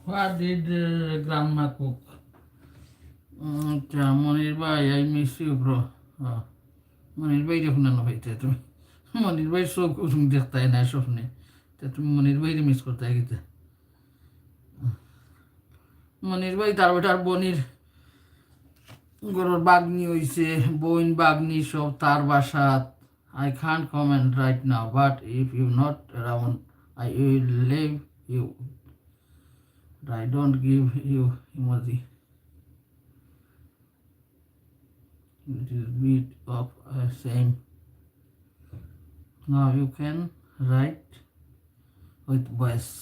What did grandma cook? আচ্ছা মনির ভাই আই মিস ইউ ব্রো। মনির ভাই যখন না ভাইতে তুমি মনির ভাই সব তুমি দেখতে না স্বপ্নে, তা তুমি মনির ভাইরে মিস করতে গেছে। মনির ভাই তার বেটার বনির গরুর বাগনি হইছে, বইন বাগনি সব তার বাসাত। I can't comment right now, but if you not around, I will leave you. I don't give you emoji. It is bit of a same. Now you can write with voice.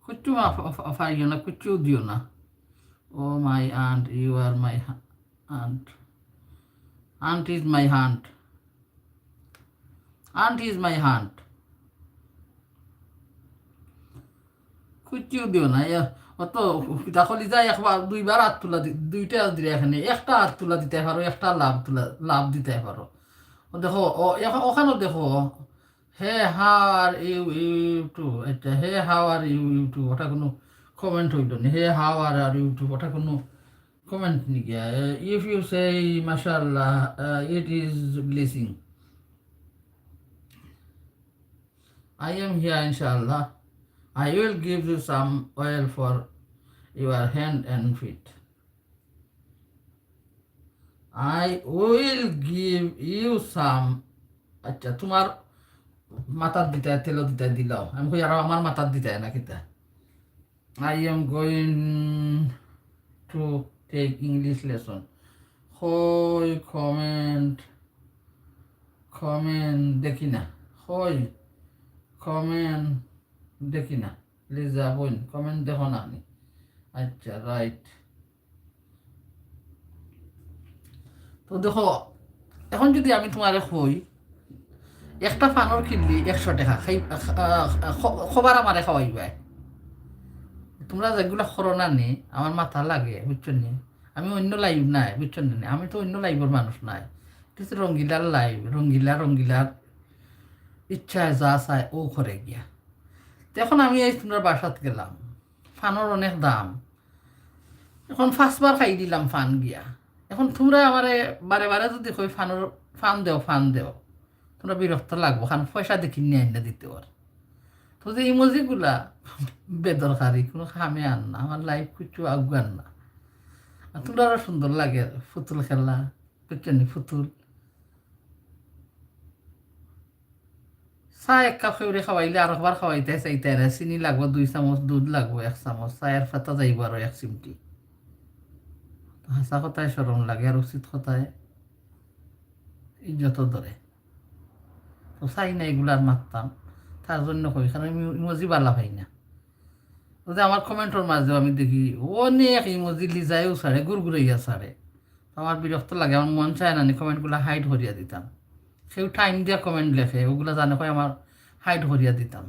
Kuchu afariyo na, kuchu diyo na. Oh my aunt, you are my aunt. Aunt is my aunt. Aunt is my aunt. কুচিও দিও না অত তাহলে যাই একবার দুইবার হাত তুলা দুইটা হাত দিলে এখানে একটা হাত তুলা দিতে পারো, একটা লাভ দিতে পারো। দেখো ওখানেও দেখো হে হাওয়ার ইউ ইউটিউব, আচ্ছা হে হাওয়ার ইউ ইউটিউব ওটা কোনো কমেন্ট হইল না। হে হাওয়ার আর ইউটিউব ওটা কোনো কমেন্ট নি গিয়া। ইফ ইউ সে মাশাআল্লাহ it is blessing. I am here inshallah. I will give you some oil for your hand and feet. I will give you some. আচ্ছা তোমার মাথার দিতে তেল দিতে দিলাও, আমি কই আর আমার মাথার দিতে না কিতা। I am going to take English lesson. হই কমেন্ট দেখি না, হই কমেন্ট দেখি না, লিজা বোন কমেন্ট দেখো না আমি। আচ্ছা রাইট। তো দেখো এখন যদি আমি তোমার কই একটা ফানোর কিনলি 100 টাকা খবর আমারে খাওয়াইবাই, তোমরা যেগুলো করোনা নি আমার মাথা লাগে বুঝছো নি। আমি অন্য লাইভ নাই বুঝছো নি, আমি তো অন্য লাইভের মানুষ নাই, কিন্তু রঙ্গিলার লাইভ রঙ্গিলার ইচ্ছায় যা চায় ও করে গিয়া। এখন আমি এই তোমরা বাসাত গেলাম, ফানোর অনেক দাম, এখন 5বার খাই দিলাম ফান গিয়া। এখন তোমরা আমারে বারে বারে যদি কই ফান দেও তোমরা বিরক্ত লাগবো, কারণ পয়সা দেখি নিয়ে আইনা দিতে ওর। তো যে ইমোজিগুলা বেদরকারি কোনো খামে আন না, আমার লাইফ কিছু আগুয়ান না। আর তোমরা আরো সুন্দর লাগে ফুতুল খেলা বুঝছেন, ফুতুল চা 1 কাপ খেউরে খাওয়াইলে আর একবার খাওয়াইতে চাইতে চিনি লাগবো 2 চামচ, দুধ লাগবো 1 চামচ, চায়ের পাতা যাইব আরো 1 চিমটি। হাসা কথায় সরম লাগে আর উচিত কথায় ইজ্জত ধরে। তো চাই না এগুলার মারতাম, তার জন্য কই কারণ আমি ইমোজি বালা পাই না। তো আমার কমেন্টর মাঝেও আমি দেখি অনেক ইমোজি লিজায়ও ছাড়ে, গুড়গুড়াইয়া ছাড়ে। আমার বিরক্ত লাগে, আমার মন চায় না কমেন্টগুলো হাইড করিয়া দিতাম। সেও টাইম দিয়া কমেন্ট লেখে, ওগুলো জানে কয় আমার হাইড করিয়া দিতাম।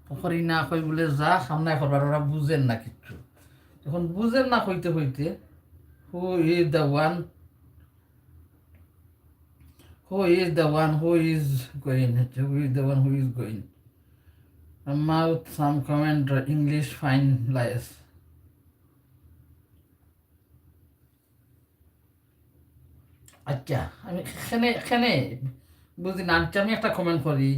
তো করি না কই বলে যা সামনে করবার, ওরা বুঝেন না কিচ্ছু। এখন বুঝেন না হইতে who is the one who is the one who is going. Mouth some comment English fine lies. আচ্ছা আমি এখানে বুঝি না, আচ্ছা আমি একটা কমেন্ট করি।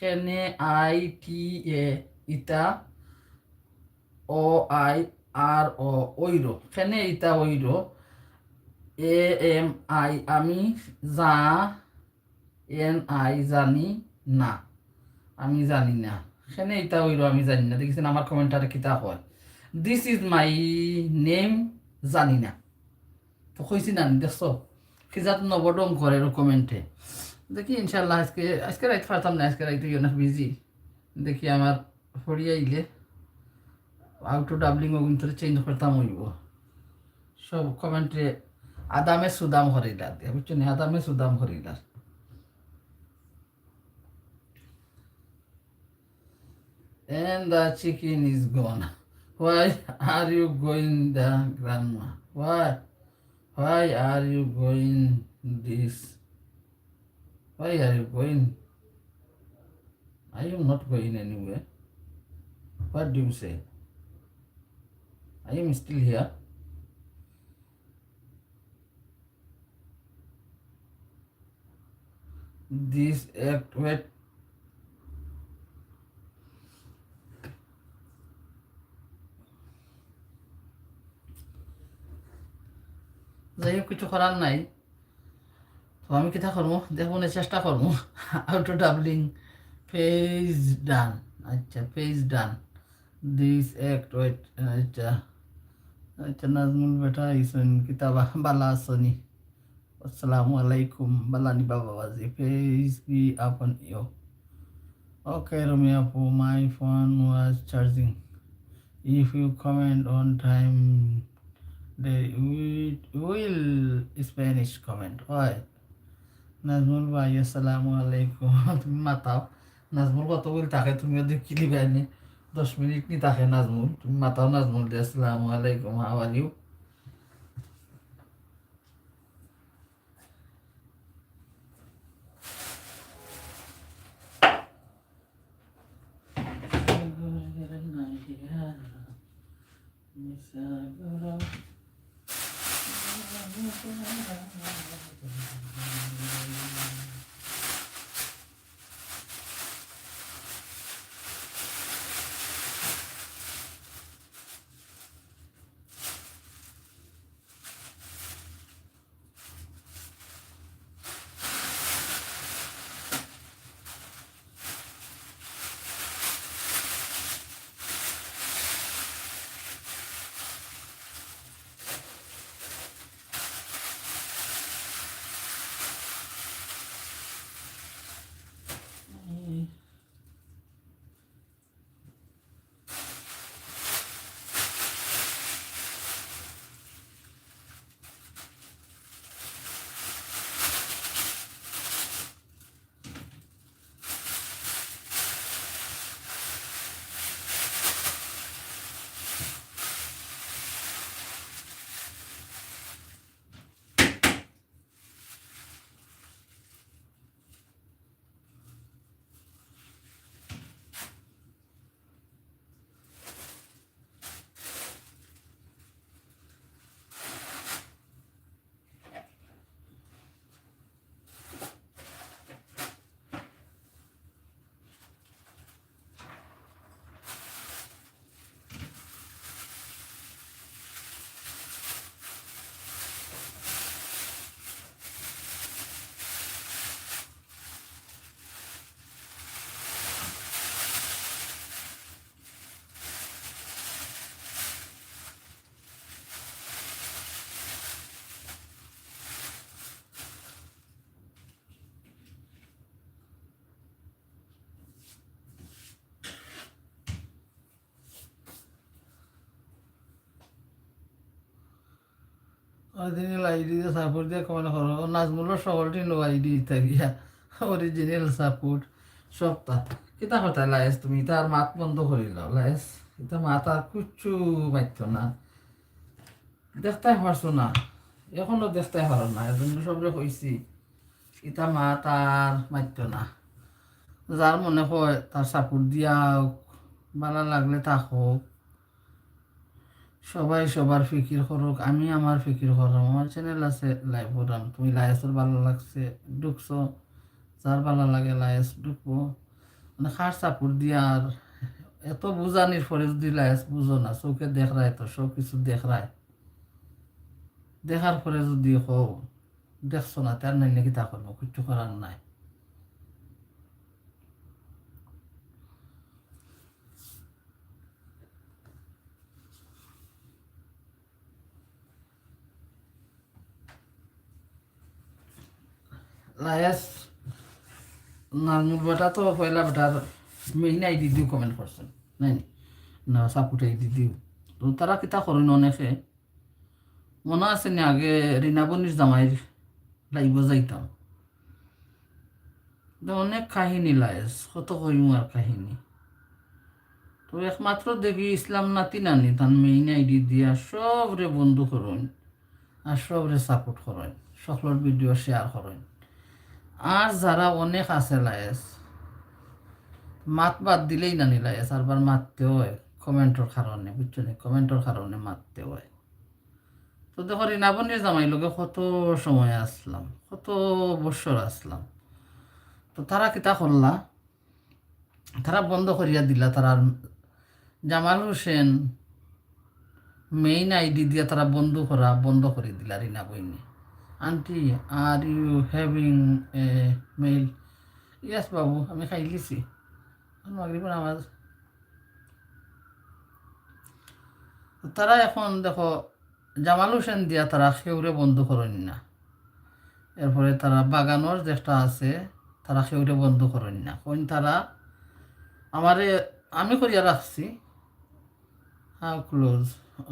খেনে ITA ইতা OIRO ওইরো, খেনে ইতা ওইরো। AMI আমি জানি না, আমি জানি না। সেনে ইতা ওইরো আমি জানি না, দেখেছেন আমার কমেন্টারে কিতা হয়। দিস ইজ মাই নেম জানি না। তো কইছি না দেখছো কিজাত নবডম করে কমেন্টে। দেখি ইনশাল্লাহ আজকে রাইতে পারতাম না, আজকে রাইতে অনেক বিজি। দেখি আমার ফরিয়াইলে আউটো ডাবলিং ও কিন্তু চেঞ্জ করতাম হইব। সব কমেন্টে আদামে সুদাম হরিলার দিয়ে বুঝছেন, আদামে Sudam হরিলার। And the chicken is gone. Why are you going the grandma?
Why are you going this? Why are you going? I am not going anywhere. What do you say? I am still here. This act, wait. যাই হোক কিছু করার নাই, তো আমি কিতা করবো দেখুন, চেষ্টা করবো। আউটো ডাবলিং পেজ ডান, আচ্ছা page done. This act wait, আচ্ছা আচ্ছা নাজমুল বেটা ইসন কিতাবা বালা আসনি, আসসালামু আলাইকুম বালানি বাবা বাজি, peace be upon you. Okay Romi আপু, my phone was charging, if you comment on time they will Spanish comment. Why? Nazmul ভাই আসসালামু আলাইকুম। তুমি মাতাও নাজমুল, কত বল থাকে তুমি ওদের কিলি বাইনি 10 মিনিট নি থাকে নাজমুল, তুমি মাতাও নাজমুল দে আসসালামু আলাইকুম, how are you? Original ID দিয়ে সাপোর্ট দিয়ে কমেন্ট করো, নাজমুলের সকলটি নো আইডি থাকিয়া অরিজিনাল সাপোর্ট সপ্তা কিতা কথা লাইস, তুমি তার মাত বন্ধ করে লাও লাইস, এটা মাত আর কিচ্ছু পাইতো না, দেখতে পারছো না, এখনো দেখতে পারো না, এজন্য সবরে কইছি ইটা মাত আর মাইতো না। যার মনে হয় তার সাপোর্ট দিয়া ভালো লাগলে থাকুক, সবাই সবার ফিকির করুক, আমি আমার ফিকির করলাম, আমার চ্যানেল আছে লাইভ করলাম, তুমি লাইসের ভালো লাগছে ঢুকছো, যার ভালো লাগে লাইস ঢুকবো, মানে খার সাপোর্ট দিয়া। আর এত বুঝানির পরে যদি লাইস বুঝো না, চোখে দেখরায় তো সব কিছু দেখরায়, দেখার পরে যদি হোক দেখছো না তার নাই নাকি তা করবো, কিচ্ছু করার নাই। লাইস নাজমুল বেটা তো পয়লা বেটার মেইন আইডি দিও কমেন্ট করছেন নাই না, সাপোর্ট আইডি দিও, তো তারা কিতা করেন অনেকে, মনে আছে না আগে রিনাবনির জামাইয়ের লাইব যাইতাম, অনেক কাহিনী লাইস, কত কইমু আর কাহিনী। তো একমাত্র দেখি ইসলাম নাতি নানি তার মেইন আইডি দিয়া সব রে বন্ধু করুন, আর সবরে সাপোর্ট করেন, সকলের ভিডিও শেয়ার করেন। আর যারা অনেক আছে লায়েস মাত বাদ দিলেই না নি লায়েস আরবার মারতে হয় কমেন্টর কারণে, বুঝছো নি, কমেন্টর কারণে মারতে হয়। তো দেখো রিনাবনের জামাই লোকে কত সময় আসলাম, কত বছর আসলাম, তো তারা কিতা করলা, তারা বন্ধ করিয়া দিলা। তারা জামাল হোসেন মেইন আইডি দিয়ে তারা বন্ধ করে দিলা রিনা বইনি। Auntie are you having a mail? Yes বাবু, আমি খাই লিছি মাগরিবের নামাজ। তারা এখন দেখো জামাল হোসেন দিয়া তারা সেউরে বন্ধ করেন না। এরপরে তারা বাগানোর যেটা আছে তারা সেউরে বন্ধ করেন না, কোন তারা আমারে আমি করিয়া রাখছি। How close?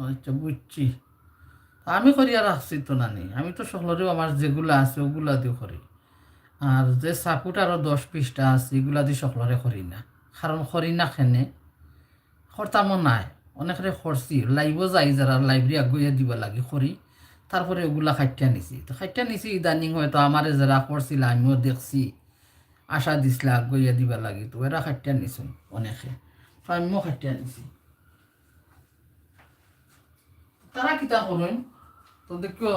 আচ্ছা বুঝছি, আমি করিয়া রাখছি তো নানি, আমি তো সকলেও আমার যেগুলো আছে ওগুলা দিয়ে করি। আর যে সাপোর্ট আরও 10-20টা আছে এগুলা দিয়ে সকলরে করি না, কারণ করি না খেনে খরতামও নাই। অনেকরে খরছি লাইভও যাই যারা লাইব্রেরি আগুয়া দিব লাগে করি, তারপরে ওগুলা খাইটা নিছি। তো খাইটা নিছি ইদানিং হয়তো আমারে যারা করছিল আমিও দেখছি, আশা দিছিল আগুয়া দিবা লাগে, তো এরা খাইটা নিছুন অনেকে, তো আমিও খাইটা নিছি। তারা কিতা করেন তো দেখো,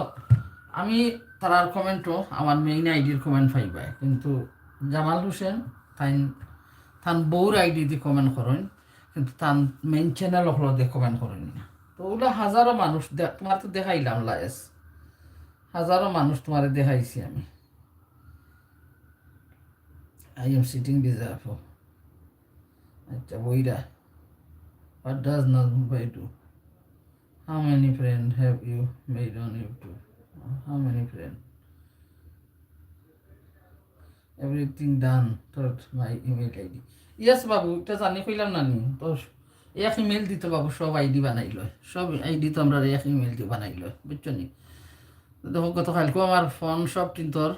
আমি তারার কমেন্টও আমার মেইন আইডির কমেন্ট পাইবাই, কিন্তু জামাল হোসেন তাই তান বউর আইডি দিয়ে কমেন্ট করেন, কিন্তু তান মেইন চ্যানেল হলো দিয়ে কমেন্ট করেন না। তো ওগুলো হাজারো মানুষ তোমার তো দেখাইলাম লায়েস, হাজারো মানুষ তোমার দেখাইছি আমি। I am sitting deserve. আচ্ছা বইরা what does not buy do? How many friends have you made on YouTube? How many friends? Everything done through my email ID. Yes বাবু, এটা জানি কইলাম না নি তো, এক ইমেল দিতে বাবু সব আইডি বানাই লয়, সব আইডি তো আমরা এক ইমেল দিয়ে বানাই লয়, বুঝছো নি। দেখো গতকালকেও আমার ফোন সব তিনটোর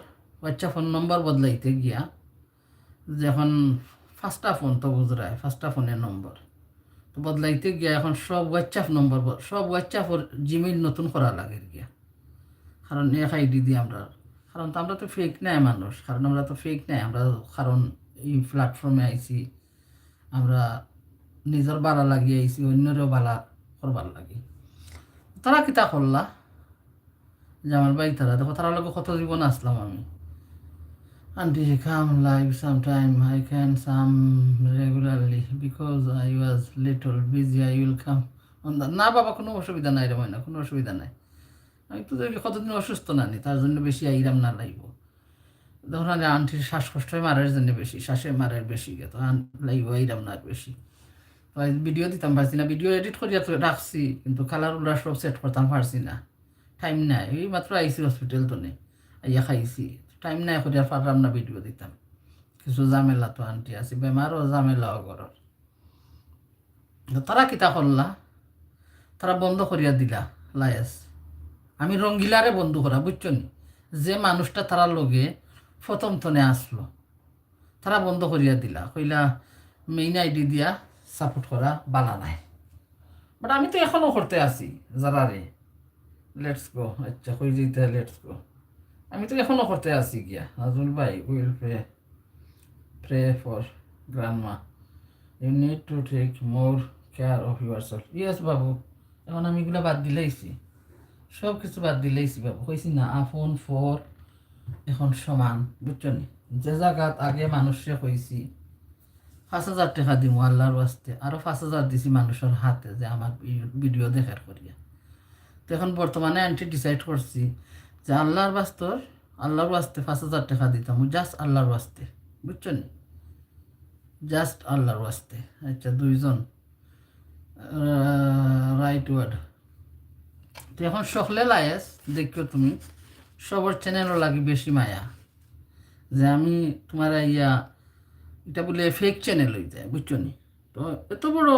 বাচ্চা ফোন নম্বর বদলাইতে গিয়া, যখন ফার্স্টটা ফোন তো বুঝরায় ফার্স্টটা ফোনের নম্বর তো বদলাইতে গিয়া এখন সব হোয়াটসঅ্যাপ নম্বর, সব হোয়াটসঅ্যাপের জিমেইল নতুন করা লাগে গিয়া, কারণ এক আইডি দিয়ে আমরা, কারণ তো আমরা তো ফেক নাই মানুষ, কারণ আমরা তো ফেক নাই আমরা, কারণ এই প্ল্যাটফর্মে আইছি আমরা নিজের বালা লাগিয়ে আইছি, অন্যরেও বালা করবার লাগে। তারা কিতা করলা জামাল ভাই, তারা দেখো তারা লোক কত জীবন আসলাম আমি। Auntie, come live sometime. I can some regularly because I was little busy. I will come on the... না বাবা, কোনো অসুবিধা নাই রে ময়না, কোনো অসুবিধা নাই। আমি তো কতদিন অসুস্থ নানি, তার জন্য বেশি আইরাম না লাইব। তখন আন্টির শ্বাসকষ্ট মারার জন্য বেশি, শ্বাসে মারার বেশি তো লাইব আইরাম না বেশি। তো ভিডিও দিতাম পারছি না, ভিডিও এডিট করিয়া তো রাখছি, কিন্তু কালার উলার সব সেট করতাম পারছি না, টাইম নাই। এই মাত্র আইসি হসপিটাল তো নেই, আইয়া খাইছি, টাইম নাই করিয়া পারলাম না ভিডিও দিতাম, কিছু ঝামেলা তো আন্টি আছে, বেমারও ঝামেলাও ঘরের। তারা কিতা করলা, তারা বন্ধ করিয়া দিলা লায়েস। আমি রঙ্গিলারে বন্ধ করা, বুঝছো নি, যে মানুষটা তারা লগে প্রথম তনে আসলো তারা বন্ধ করিয়া দিলা, কইলা মেইন আইডি দিয়া সাপোর্ট করা বালা নাই। বাট আমি তো এখনো করতে আছি যারা রে, লেটস গো। আচ্ছা কই যেতে, লেটস গো, আমি তো এখনো করতে আছি গিয়া। নাজমুল ভাই will pray for grandma, you need to take more care of yourself. Yes বাবু, এখন আমি এগুলো বাদ দিলেইছি, সব কিছু বাদ দিলেইছি বাবু, কইছি না আপন ফর এখন সমান, বুঝছো নি। যে জায়গাত আগে মানুষে কইছি 5,000 টাকা দিব আল্লাহর ওয়াস্তে, আরও 5,000 দিছি মানুষের হাতে যে আমার ভিডিও দেখার করিয়া। তো এখন বর্তমানে আন্টি ডিসাইড করছি যে আল্লাহর ওয়াস্তে 5,000 টাকা দিতাম, জাস্ট আল্লাহর ওয়াস্তে, বুঝছো নি, জাস্ট আল্লাহর ওয়াস্তে। আচ্ছা দুইজন রাইট ওয়ার্ড। তো এখন সকলে লায়েস দেখো তুমি, সবার চ্যানেলও লাগে বেশি মায়া, যে আমি তোমার ইয়া এটা বলে ফেক চ্যানেল হয়ে যায়, বুঝছো নি। তো এত বড়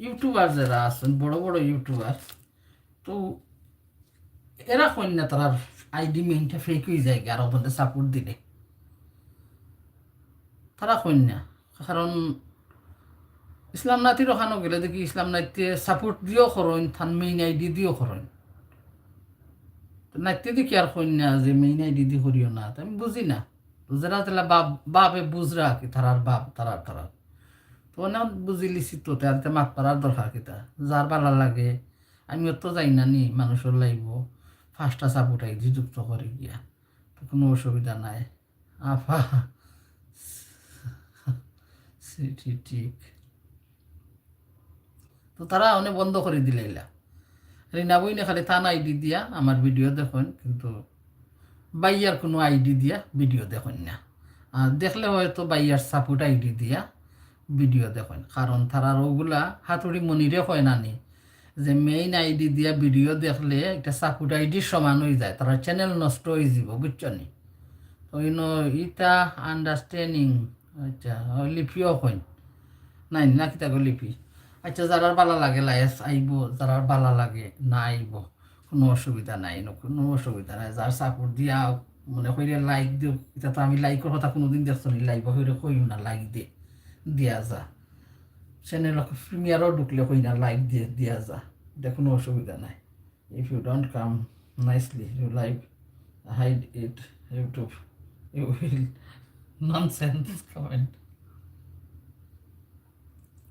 ইউটিউবার যারা আছেন, বড় বড় ইউটিউবার, তো এরা কই না তার আইডি মেইনটা ফেক হয়ে যায়, আর ওদের সাপোর্ট দিলে তারা কই না, কারণ ইসলাম নাতির ওখানে গেলে দেখি ইসলাম নাতিতে সাপোর্ট দিয়েও করেন, থান মেইন আইডি দিয়েও করেন। নাইতে দেখি আর কন্যা যে মেইন আইডি দি করিও না, তো আমি বুঝি না। তো যারা তাহলে বাপে বুঝরা কি তারার বাপ তারার তো অনেক বুঝি লিছি তো তাতে মাত পারার দরকার কিতা যার ভালো লাগে। আমিও তো যাই না নি মানুষের লাগব ফার্স্টটা সাপোর্ট আইডি যুক্ত করে গিয়া, তো কোনো অসুবিধা নাই। আফা ঠিক। তো তারা অনেক বন্ধ করে দিলে এলা রিনা বই না খালি থান আইডি দিয়া আমার ভিডিও দেখুন, কিন্তু বাইয়ার কোনো আইডি দিয়া ভিডিও দেখুন না। আর দেখলে হয়তো বাইয়ার সাপোর্ট আইডি দিয়া ভিডিও দেখুন, কারণ তারার ওগুলা হাতুড়ি মনিরে হয় না নি যে মেইন আইডি দিয়া ভিডিও দেখলে একটা সাপোর্ট আইডির সমান হয়ে যায়, তারা চ্যানেল নষ্ট হয়ে যাব, বুঝছো নি? তো ইটা আন্ডারস্ট্যান্ডিং। আচ্ছা লিপিও হয় নাই না কিতা লিপি। আচ্ছা যারার ভালো লাগে লাইস আইব, যারার ভালো লাগে না আইব, কোনো অসুবিধা নাই, কোনো অসুবিধা নাই। যার সাপোর্ট দিয়া মনে করিয়া লাইক দিও, এটা তো আমি লাইকের কথা কোনোদিন দেখছো নি, লাইক হইলে কইও না লাইক দিয়া যা। চ্যানেল প্রিমিয়ারও ঢুকলে কই না লাইক দিয়া যা, এটা কোনো অসুবিধা নাই। If you don't come nicely you like hide it YouTube you will nonsense comment.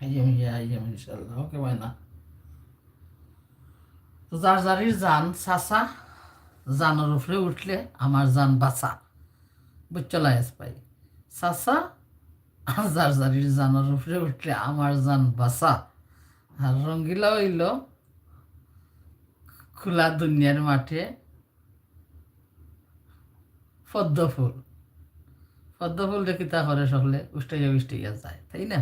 I'm ইনশাল্লাহ, ওকে বাই না। তো যার যারির জান চাচা, জানের উপরে উঠলে আমার জান বাঁচা, বুঝছো লাইস পাই চাচা। আর যার যারির জানের উপরে উঠলে আমার জান বাঁচা। আর রঙ্গিলা হইল খোলা দুনিয়ার মাঠে পদ্ম ফুল দেখি তা করে সকলে উষ্টাইয়া যায়, তাই না?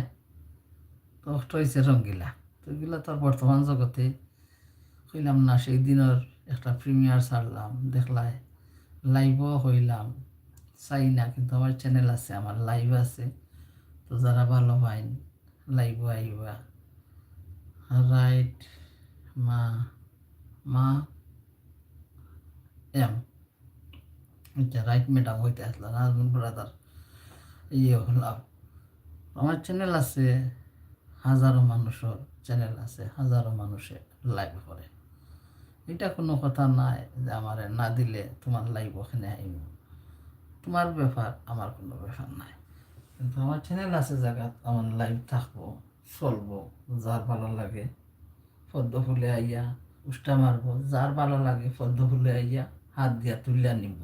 তো হয়েছে রঙ্গিলা। তো এগুলা তো বর্তমান জগতে হইলাম না, সেই দিনের একটা প্রিমিয়ার ছাড়লাম, দেখলাই লাইভও হইলাম, চাই না, কিন্তু আমার চ্যানেল আছে, আমার লাইভ আছে। তো যারা ভালো পাইন লাইভও আইবা। রাইট মা মা এম আচ্ছা রাইট ম্যাডাম হইতে আসলাম হাজবেন্ড ব্রাদার হলাম। আমার চ্যানেল আছে, হাজারো মানুষের চ্যানেল আছে, হাজারো মানুষে লাইভ করে। এটা কোনো কথা নাই যে আমার না দিলে তোমার লাইভ ওখানে আইব, তোমার ব্যাপার, আমার কোনো ব্যাপার নাই। কিন্তু আমার চ্যানেল আছে জায়গা, আমার লাইভ থাকবো, চলবো। যার ভালো লাগে পদ্ম ফুলে আইয়া উষ্টা মারবো, যার ভালো লাগে পদ্ম ফুলে আইয়া হাত দিয়া তুলিয়া নিব।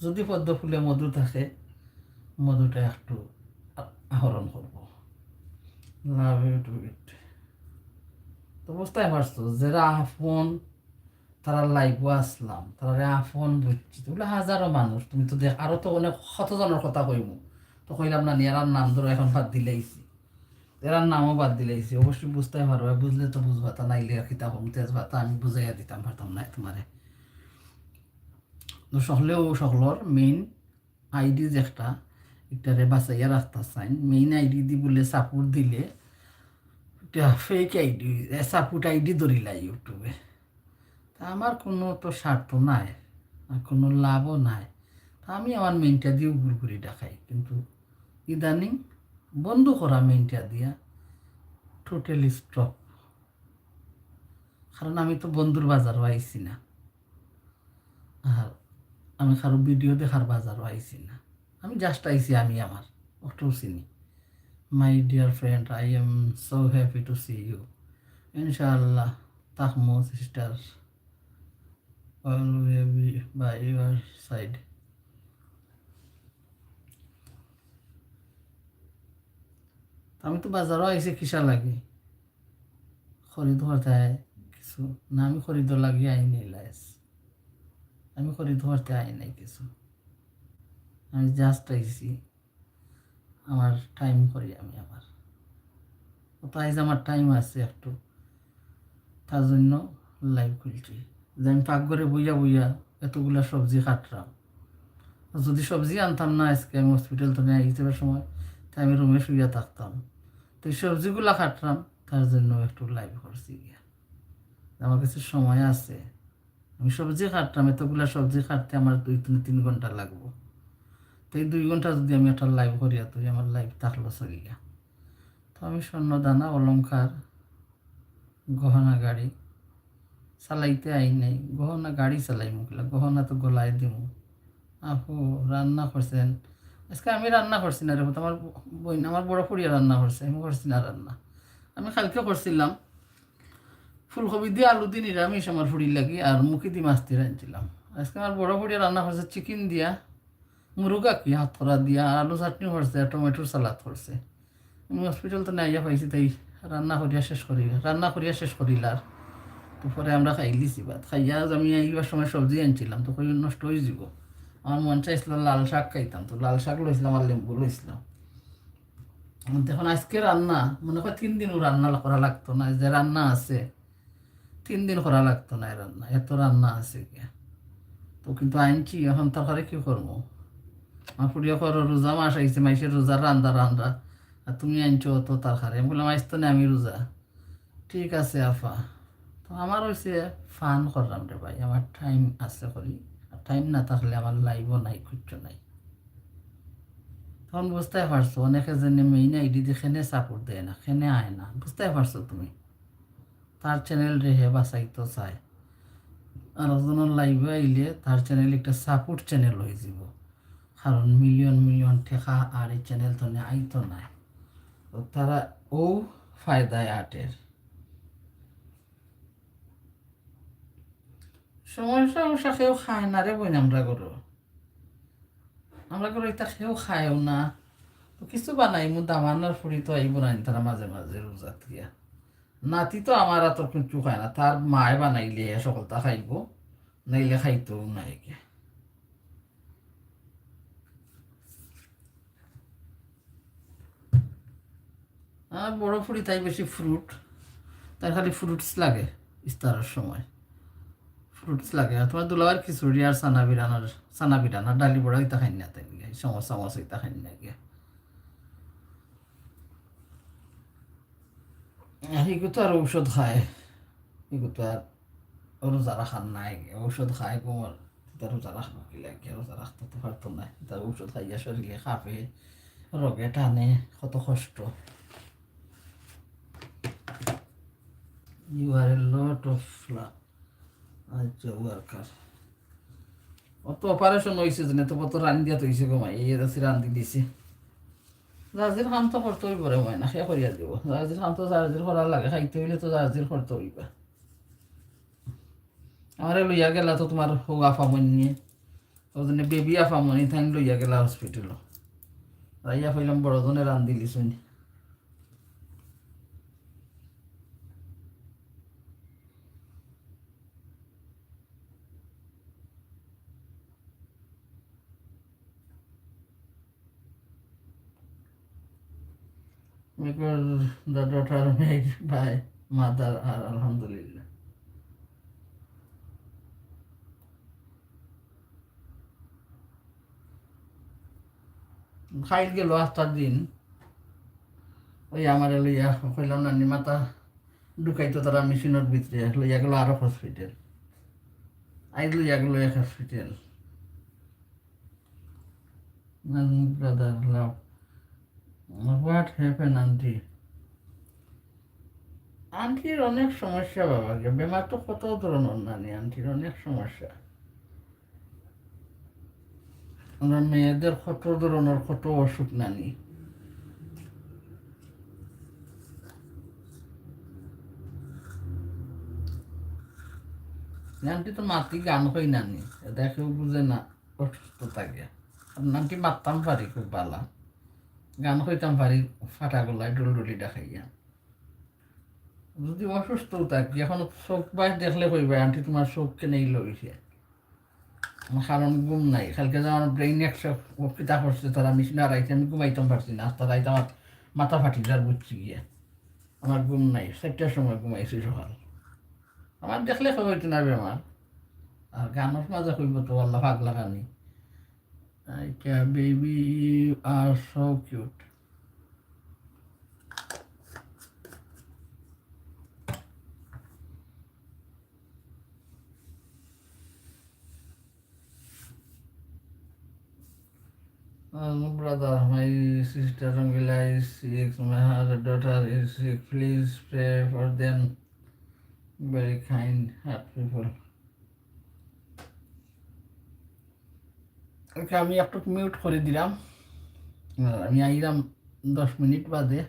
যদি পদ্ম ফুলে মধু থাকে মধুটা একটু আহরণ করব। লাভ ইউ টু ইট। তো বুঝতে পারছো যারা আপন তারা লাইভও আসলাম, তারা আপন বুঝছি, ওগুলো হাজারো মানুষ। তুমি তো দেখ আরো তো অনেক শতজনের কথা কইব, তো কইলাম না এরার নাম ধরো এখন বাদ দিলেইছি, এরার নামও বাদ দিলেইছি। অবশ্যই বুঝতে পারবে, বুঝলে তো বুঝবা, তা নাইলে কিতাব তেজ ভাতা আমি বুঝাইয়া দিতাম পারতাম না তোমারে। তো সকলের মেইন আইডি যেটা একটারে বাঁচাইয়া রাখতে চাইন, মেইন আইডি দি বলে সাপোর্ট দিলে এটা ফেক আইডি, সাপোর্ট আইডি ধরিলা ইউটিউবে। তা আমার কোনো তো স্বার্থ নাই আর কোনো লাভও নাই, তা আমি আমার মেইনটা দিয়েও ঘুরঘুরি দেখাই। কিন্তু ইদানিং বন্ধ করা মেইনটা দিয়া টোটালি স্টপ, কারণ আমি তো বন্ধুর বাজারও আইছি না, আর আমি কারো ভিডিও দেখার বাজারও আইছি না। আমি জাস্ট আইছি আমি আমার অটো চিনি। My dear friend, I am so happy to see you. ইনশাআল্লাহ তাকমো sister always be by your side. আমি তো বাজারও আইসি কিসা লাগে খরিদ করতে কিছু না, আমি খরিদ লাগিয়ে আইনি লাইস, আমি খরিদ করতে আই নাই কিছু, আমি জাস্ট আইসি আমার টাইম করি আমি আমার। তো আইজ আমার টাইম আছে একটু, তার জন্য লাইভ খুলছি যে আমি পাকঘরে বইয়া এতগুলা সবজি কাটলাম। যদি সবজি আনতাম না আজকে আমি হসপিটাল থেকে আইতে সময়, তাই আমি রুমে শুইয়া থাকতাম। তো এই সবজিগুলা কাটলাম, তার জন্য একটু লাইভ করছি গিয়া। আমার কাছে সময় আছে, আমি সবজি কাটতাম, এতগুলা সবজি কাটতে আমার 2-3 ঘন্টা লাগবো। তো এই 2 ঘন্টা যদি আমি একটা লাইভ করিয়া তো আমার লাইভ থাকলো চলিয়া। তো আমি স্বর্ণ দানা অলংকার গহনা গাড়ি চালাইতে আই নাই, গহনা গাড়ি চালাই মুখলা, গহনা তো গলায় দিব। আপু রান্না করছেন? আজকে আমি রান্না করছি না রে, আমার বোন, আমার বড় ফুড়িয়া রান্না করছে, আমি করছি না রান্না। আমি কালকে করছিলাম ফুলকপি দিয়ে আলু দিয়ে নিরামিষ আমার ফুড়ির লাগি, আর মুখি দিয়ে মাছ দিয়ে রাঁধছিলাম। আজকে আমার বড় ফুড়িয়া রান্না করছে চিকেন দিয়া, মুরগা কি হাতরা দিয়া, আলু চাটনি করছে, টমেটোর সালাদ করছে। আমি হসপিটাল তো নাইয়া পাইছি, তাই রান্না করিয়া শেষ করিলার। তারপরে আমরা খাই লিছি ভাত খাইয়া, আমি এইবার সময় সবজি আনছিলাম, তো কই নষ্ট হয়ে যাব। আমার মন চাইছিল লাল শাক খাইতাম, তো লাল শাক লইছিলাম আর লেম্বু লইছিলাম। দেখুন আজকে রান্না মনে হয় 3 দিনও রান্না করা লাগতো না, যে রান্না আছে 3 দিন করা লাগতো না, এই রান্না এত রান্না আছে কে। তো কিন্তু আনছি, এখন তরকারি কি করবো? আমার পুড়িয়া করো রোজা মাস আইছে, মাইসের রোজা রান্দা, আর তুমি আনছো তো তরকারি। আমি বললাম আইস তো না, আমি রোজা। ঠিক আছে আফা। তো আমার হয়েছে ফান করলাম রে ভাই, আমার টাইম আছে করি, আর টাইম না থাকলে আমার লাইভও নাই, কিচ্ছু নাই। তখন বুঝতে পারছো অনেকে জেনে মেইন আইডি দিয়ে খেনে সাপোর্ট দেয় না, খেনে আয় না, বুঝতে পারছো তুমি? তার চ্যানেল রেহে বাঁচাইতো চায়, আর একজনের লাইভে আইলে তার চ্যানেল একটা সাপোর্ট চ্যানেল হয়ে যাব, কারণ মিলিয়ন মিলিয়ন টেকা আর এই চ্যানেল তো আইতো নাই। তো তারা ও ফায়দায় আটের সমস্যা কেউ খায় না রে বোন, আমরা করো এটা কেউ খায়ও না। তো কিছু বানাই মু দামানোর ফুড়ি তো আইব না, তারা মাঝে মাঝে রোজা থিয়া। নাতি তো আমার তো কিছু খায় না, তার মায় বানাইলে সকলটা খাইব, নাইলে খাইতেও নাই কে। আর বড় ফুড়ি তাই বেশি ফ্রুট, তার খালি ফ্রুটস লাগে ইফতারের সময়, ফ্রুটস লাগে। আর তোমার দুলাবার খিচুড়ি আর সানা বিরান আর ডালি বড়া ইতা খাই না, তাই সমস্যা মশা ইতা খাই না গিয়ে। এগুলো তো আর ঔষধ খায়, এগুলো তো আর রোজা রাখার নাই, ঔষধ খায় কোমর, তার রোজা রাখবো কি লাগে, রোজা রাখতে তো পারতো না, তার ঔষধ খাইয়া শরীরে খাপে, রোগে টানে, কত কষ্ট। You are a lot of worker. অত অপারেশন হয়েছে যে তো কত রান দিয়া তৈছে গমাই, এই আছে রান্ধি দিছে। জার্জির খাম তো করতে হইব রে, হয় না সে করিয়া দিব। জার্জির খাম তো জার্জির করার লাগে, খাইতে হইলে তো জার্জির করতে হইবা। আমারে লইয়া গেলা তো তোমার হৌ আফামনি নিয়ে, ওই জন্য বেবি আফামনি থাইন লইয়া গেলা হসপিটাল, রাইয়া পাইলাম বড়জনে রান দিলি শুনি। Because the daughter made by mother are alhamdulillah. খাইল গেল 8টা দিন, ওই আমার লইয়া কইলাম নানি মাথা ঢুকাইতো তারা মেশিনের ভিতরে, লইয়া গেল আরো হসপিটাল, আইজ লইয়া গেল এক hospital. Brother love, what happen aunty? আন্টির অনেক সমস্যা বাবা, বেমার তো কত ধরনের নানি, আন্টির অনেক সমস্যা। আমরা মেয়েদের কত ধরনের কত অসুখ নানি। আন্টি তো মাতি গান কই নানি, দেখেও বুঝে না অসুস্থ থাকে। আন্টি মারতাম পারি খুব ভালো, গান কইতাম পারি ফাটা গলায় ডুলডুলি দেখাইয়া। যদি অসুস্থ থাকি এখন চোখ বাই দেখলে কইবা আন্টি তোমার চোখ কেনে লইছে, কারণ ঘুম নাই। কালকে যে আমার ব্রেইন একশো কিতা করছে, তারা মিশিন আড়াইতে আমি ঘুমাইতাম পারছি না, আস্তা রাইতে আমার মাথা ফাটি যার বুঝছি গিয়ে, আমার ঘুম নাই। 4টার সময় ঘুমাইছি সকাল। আমার দেখলে খবর না বেমার, আর গানের মাঝে কইব তো আল্লাহ পাগলা গানি। Baby you are so cute. Brother, my sister Angela is sick, my daughter is sick, please pray for them. Very kind heart people. Okay, আমি একটু মিউট করে দিলাম। আমি আইলাম 10 মিনিট বাদে।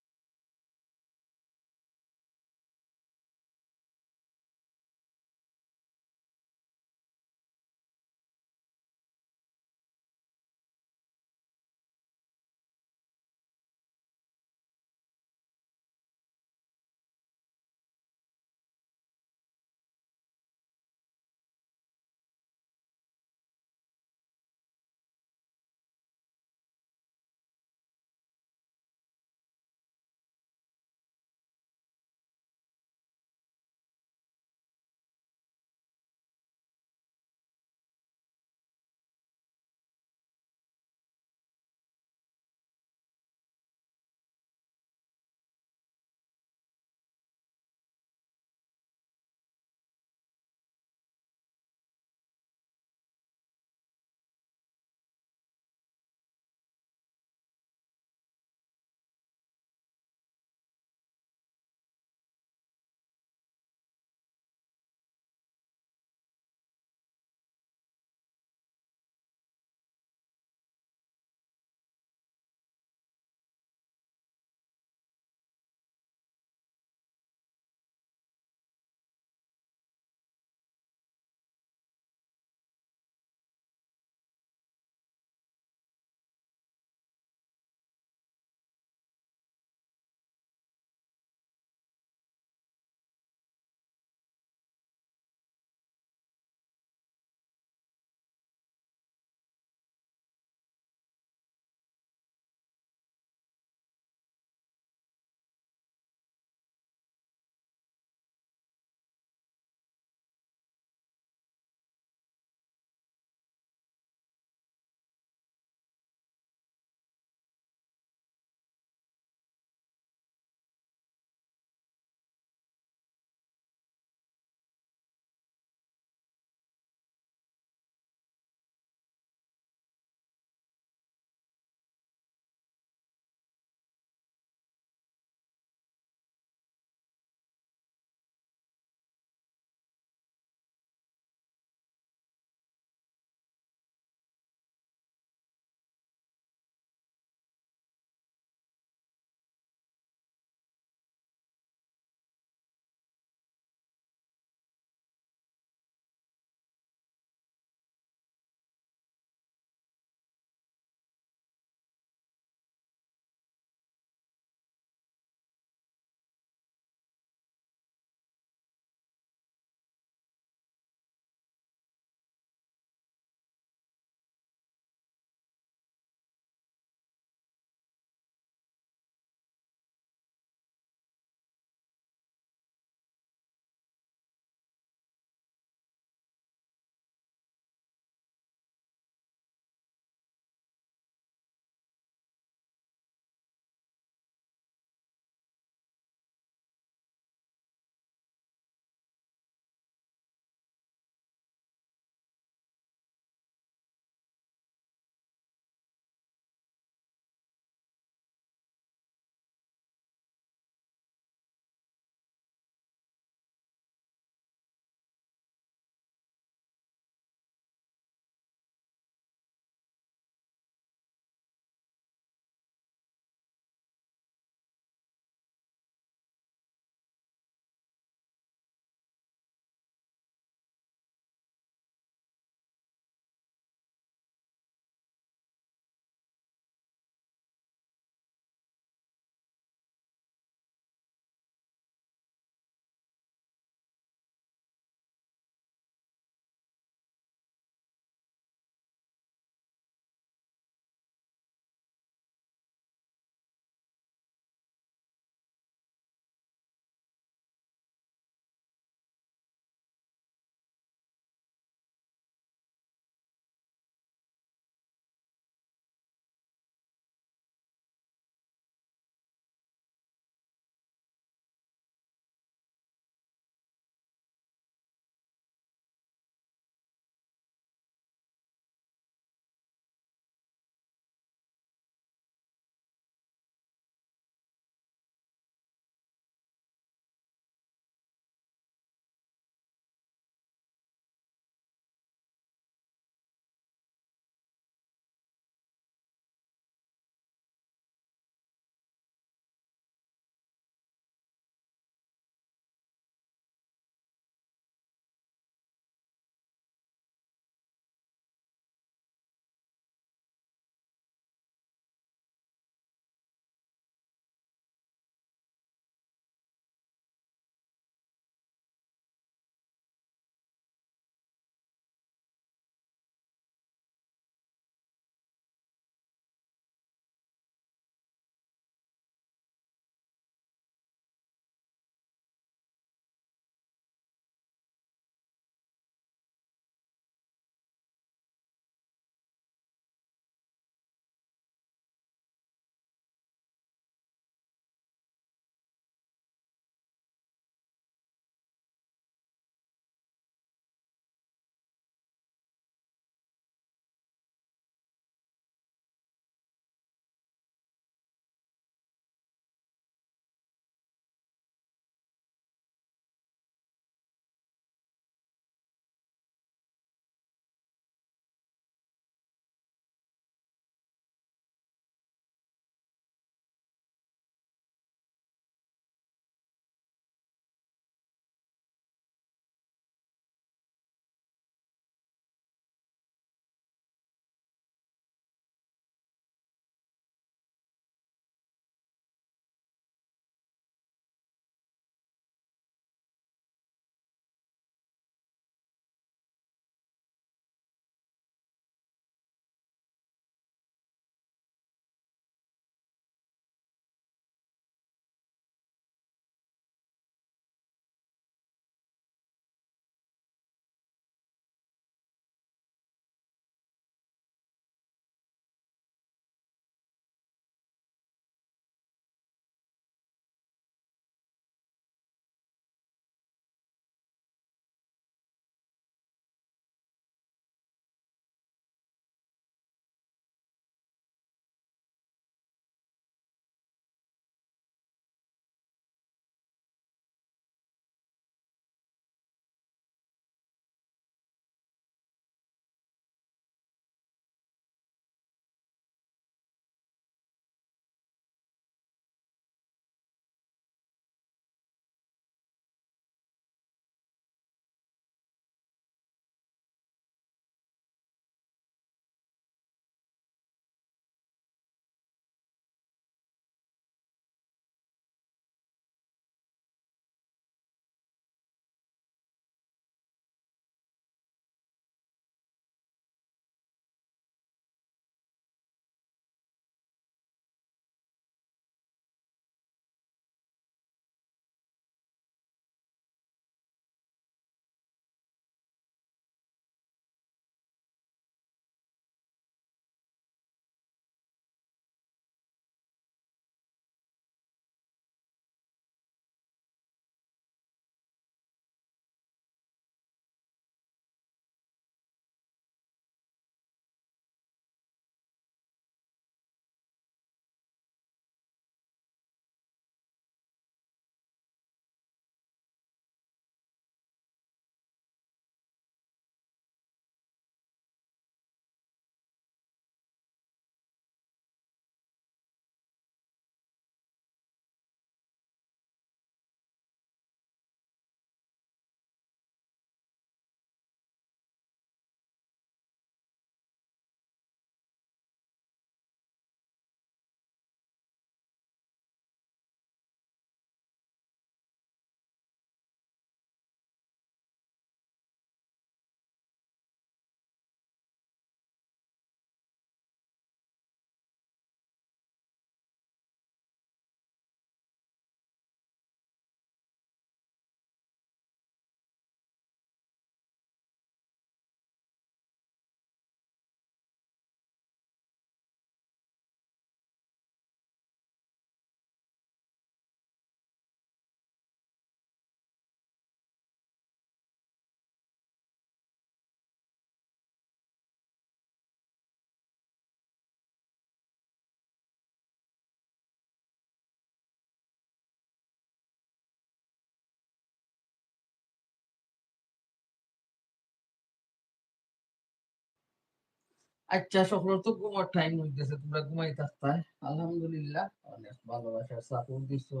আচ্ছা, সকলের তো ঘুমার টাইম হইতেছে, তোমরা ঘুমাই থাকতা। আলহামদুলিল্লাহ, অনেক ভালোবাসার সাপোর্ট দিছো।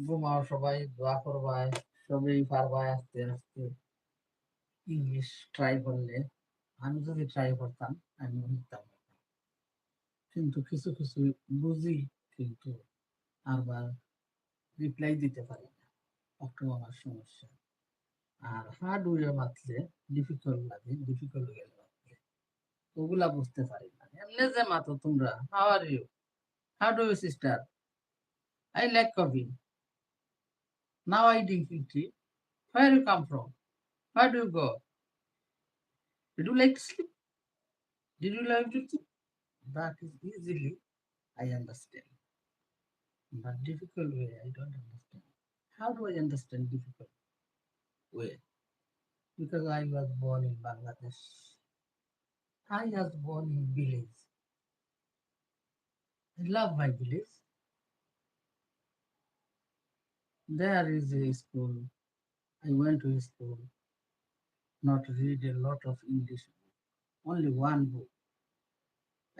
ঘুমাও সবাই, দোয়া করবাই, সবই পারবাই আস্তে আস্তে। ইংলিশ ট্রাই করলে, আমি যদি ট্রাই করতাম আমি শিখতাম, কিন্তু কিছু কিছু বুঝি, কিন্তু আবার রিপ্লাই দিতে পারি না, একটু আমার সমস্যা। আর হার্ড ওয়ে মাতলে ডিফিকাল্ট লাগে, ডিফিকাল্ট হয়ে গেলে মাতলে ওগুলা বুঝতে পারি না। এমনি যে মাতো তোমরা, how are you, how do you sister, I like coffee, now I drinking tea, where you come from, where do you go, did you like to sleep, did you like to sleep? That is easily I understand, but difficult way I don't understand. How do I understand difficult way? Because I was born in Bangladesh, I was born in village, I love my village. There is a school. I went to school, not read a lot of English book. Only one book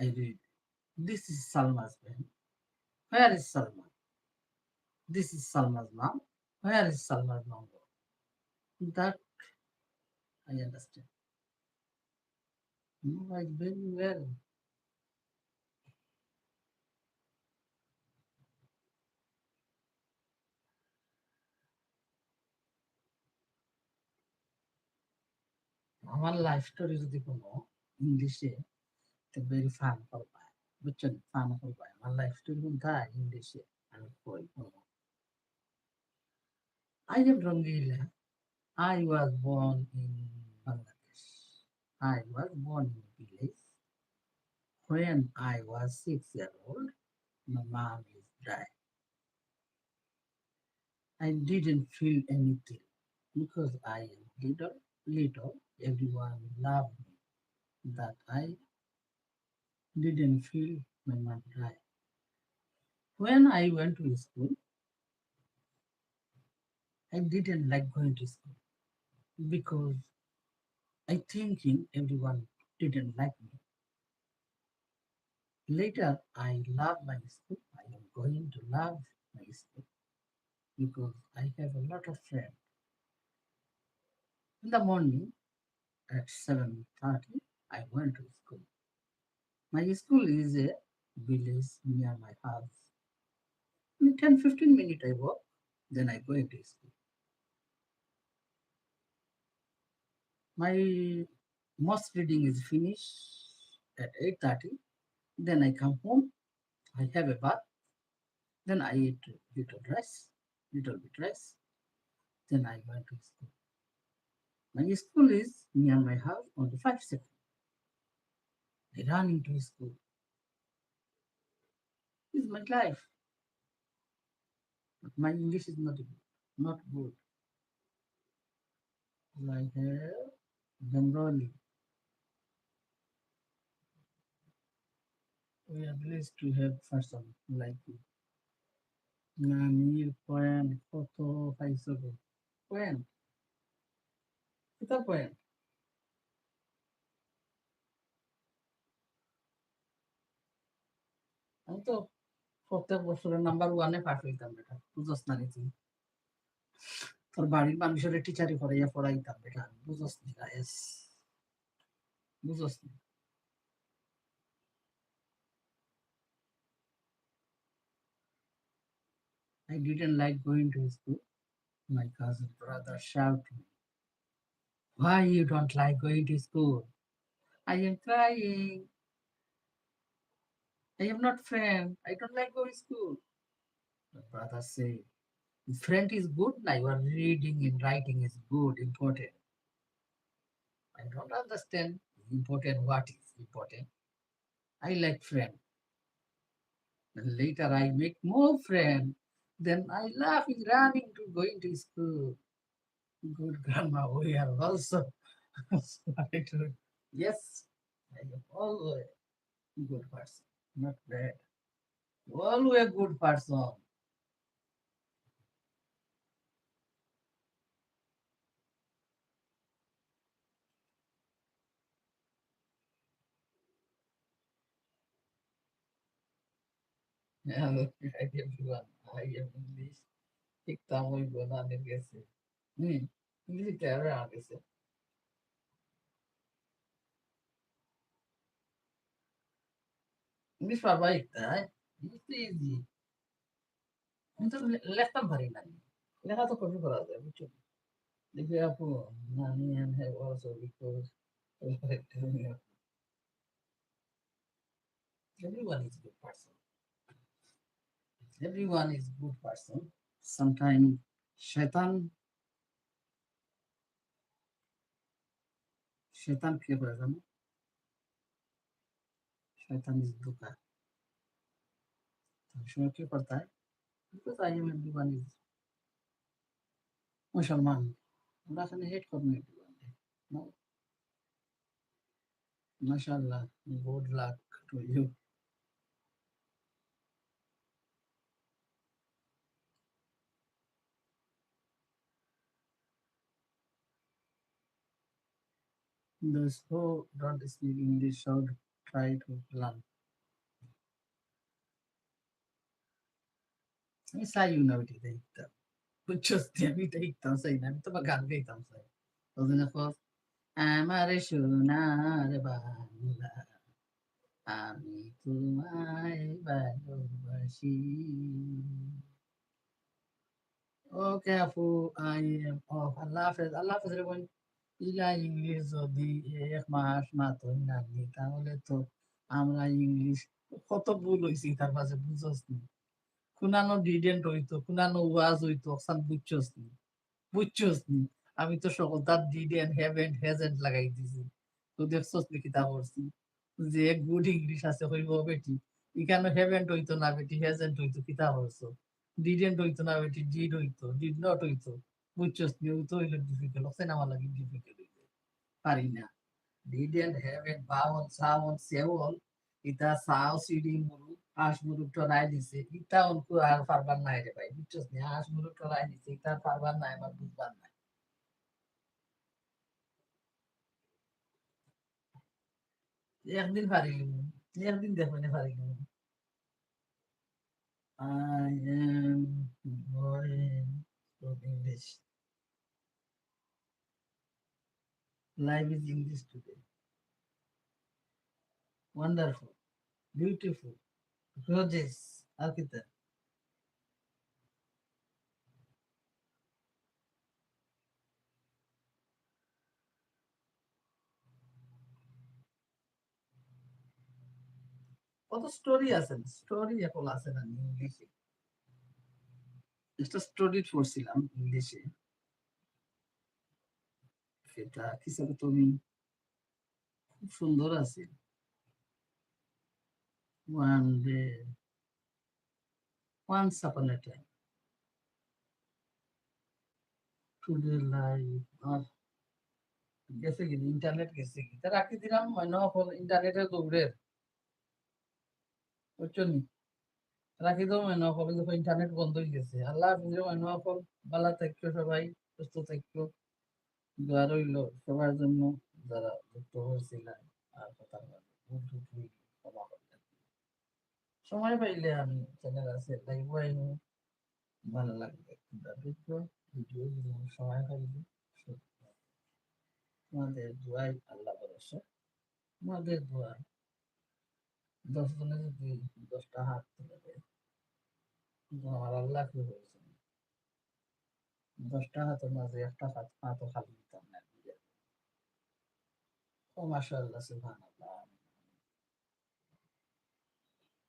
I read. This is Salma's pen. Where is Salma? This is Salma's mom. Where is Salma's mom? That I understand. No, I very well. আমার life story যদি কোনো ইংলিশে তো very fun করবা, বুঝছেন? Fun করবা। আমার life story কোনটা ইংলিশে আমি কই কোনো। I am Rangila. I was born in Bangladesh. I was born in a village. When I was 6 years old, my mom is died. I didn't feel anything because I am little. Everyone loved me. That I didn't feel my mom died. When I went to school, I didn't like going to school because I thinking everyone didn't like me. Later, I love my school. I am going to love my school because I have a lot of friends. In the morning at 7:30, I went to school. My school is a village near my house. In 10-15 minutes I walk, then I go into school. My most reading is finished at 8:30. Then I come home, I have a bath, then I eat little bit rice, then I went to school. My school is near my house, only 5 seconds. I run into school. This is my life. But my English is not good. I have Bengali. We are blessed to have person like you. Nanir point photo paইছো go? Point? কিতা point? আমি তো প্রত্যেক বছরের number ওয়ানে pass হইতাম বেটা, বুঝস না রে তুই? তোর বাড়ির মানুষের টিচারি করাইয়া পড়াইতাম বেটা, বুঝস নি গায়েস, বুঝস নি? I didn't like going to school. My cousin brother shouted me, "Why you don't like going to school?" I am crying. I am not friend. I don't like going to school. My brother said, friend is good now. Your reading and writing is good, important. I don't understand important what is important. I like friend. And later I make more friend. Then I love is running to going to school. Good grandma, we are also sorry to yes, I am always good person, not bad. Always good person. Hello, hi everyone. I am English. শিখতাম ওই নানির গেছে English টেরে আ গেছে English পারবা তাই English তো easy কিন্তু লেখতাম পারি না লেখা তো কপি করা যায় বুঝছো দেখি আপু নানি and have also because everyone is good person. Everyone is good person. Sometimes শয়তান শয়তান কি করে জানো শয়তান is ধোঁকা সময় কি করতে হয় because I am everyone is মুসলমান আমরা এখানে হেট করবো everyone no mashallah good luck to you. Those who don't speak English should try to learn. আমি চাই না ওইটা দেখতাম বুঝছো আমি দেখতাম চাই না আমি তোমার গান গাইতাম চাই ওই জন্য আমার সোনার বাংলা আমি তোমায় ভালোবাসি ওকে আপু আই এম অফ আল্লাহ হাফেজ রে বোন ইলা ইংলিশ যদি 1 মাস মাত্র না নি তাহলে তো আমরা ইংলিশ কত ভুল হয়েছি তার মাঝে বুঝছস নি কুনানো ডিডেন্ট হইতো কুনানো ওয়াজ হইতো অকসান বুঝছস নি বুঝছস নি আমি তো সকল তার ডিডেন্ট হ্যাভেন্ট হ্যাজেন্ট লাগাই দিছি তো দেখছস নি কিতা করছি যে গুড ইংলিশ আছে হইব বেটি এখানে হ্যাভেন্ট হইতো না বেটি হ্যাজেন্ট হইতো কিতা করছো ডিডেন্ট হইতো না বেটি ডিড হইতো ডিড নট হইতো বুঝছস নি ওই তো হইলো ডিফিকাল্ট অকসান আমার লাগে ডিফিকাল্ট হইতো পারি না didn't have a vowel, sound, several. Ita sao sidi muru, ash muru torai দিছে ইটা অঙ্কু আর পারবার নাই রে ভাই বুঝছস নি আশ মুরু torai দিছে ইটা আর পারবার নাই আমার বুঝবার নাই একদিন পারিলাম একদিন দেখবে না পারিলাম I am going to English. Life is English today. Wonderful, beautiful, roses. আর কিতা কত স্টোরি আছে স্টোরি এখন আছে না ইংলিশে একটা স্টোরি পড়ছিলাম ইংলিশে সেটা কিছু তুমি খুব সুন্দর আছে one day once upon a time today life আর গেছে কি ইন্টারনেট গেছে কি তার রাখি দিলাম মনে হল ইন্টারনেটের দৌড়ের বুঝছো নি রাখি দাও মনে হল যখন ইন্টারনেট বন্ধ হয়ে গেছে আল্লাহ হাফিজ মনে হল ভালো থাকো সবাই সুস্থ থাকো দোয়া রইল সবার জন্য যারা যুক্ত হয়েছিলেন আর কথা বলে ভুল ত্রুটি ক্ষমা করবেন সময় পাইলে আমি চ্যানেল আছে লাইভ আইনি ভালো লাগবে তোমরা দেখো ভিডিও সময় পাইলে তোমাদের দোয়াই আল্লাহ ভরসা তোমাদের দোয়া 10 জনে যদি 10টা হাত তুলে দেয় কিন্তু আমার আল্লাহ কি বলছেন 10টা হাতের মাঝে একটা হাতও খালি দিতাম না ও মাশাআল্লাহ সুবহানাল্লাহ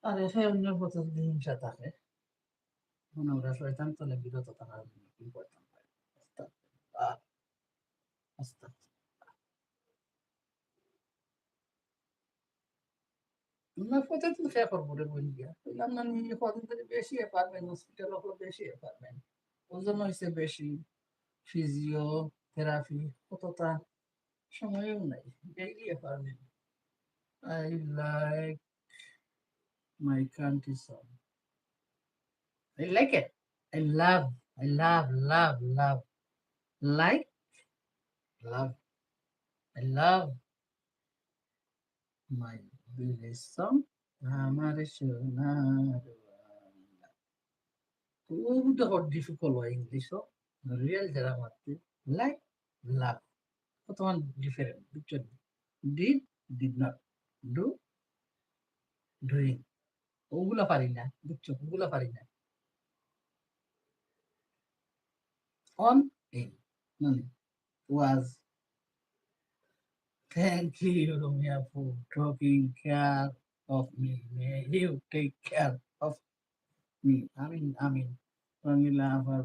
আর এসে অন্য প্রতি যদি হিংসা থাকে তখন আমরা শয়তান তলে বিরত থাকার জন্য কি করতাম ভাই আস্তাগফিরুল্লাহ আস্তাগফিরুল্লাহ না পথে তো সে করবো রে বই গিয়া বললাম না নিজে কদিন ধরে বেশি পারবেন হসপিটাল হলো বেশি পারবেন ওই জন্য হয়েছে বেশি ফিজিও থেরাপি কতটা সময়ও নাই ডেইলি পারবেন I like my country song I like it. I love, like, love. I love my village song. আমার সোনার Bangla. Who got difficult English? So real grammar. Like, love. What one different? Picture. Did, did not. Do, doing. ওগুলো পারি না, বুঝছো? ওগুলো পারি না। On, in, মানে was. Thank you, Romeo, for taking care of me. May you take care of me. আমিন। রঙিলা আবার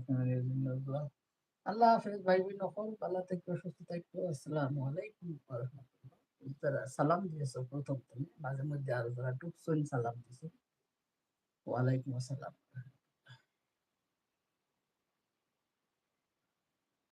আল্লাহ হাফেজ ভাই বোন সকল, ভালো থেকো, সুস্থ থেকো। আসসালামু আলাইকুম ওয়া রাহমাতুল্লাহ। যারা সালাম দিয়েছো প্রথম তুমি, মাঝে মধ্যে আরো যারা টুকসইন সালাম দিছো, ওয়ালাইকুম আসসালাম।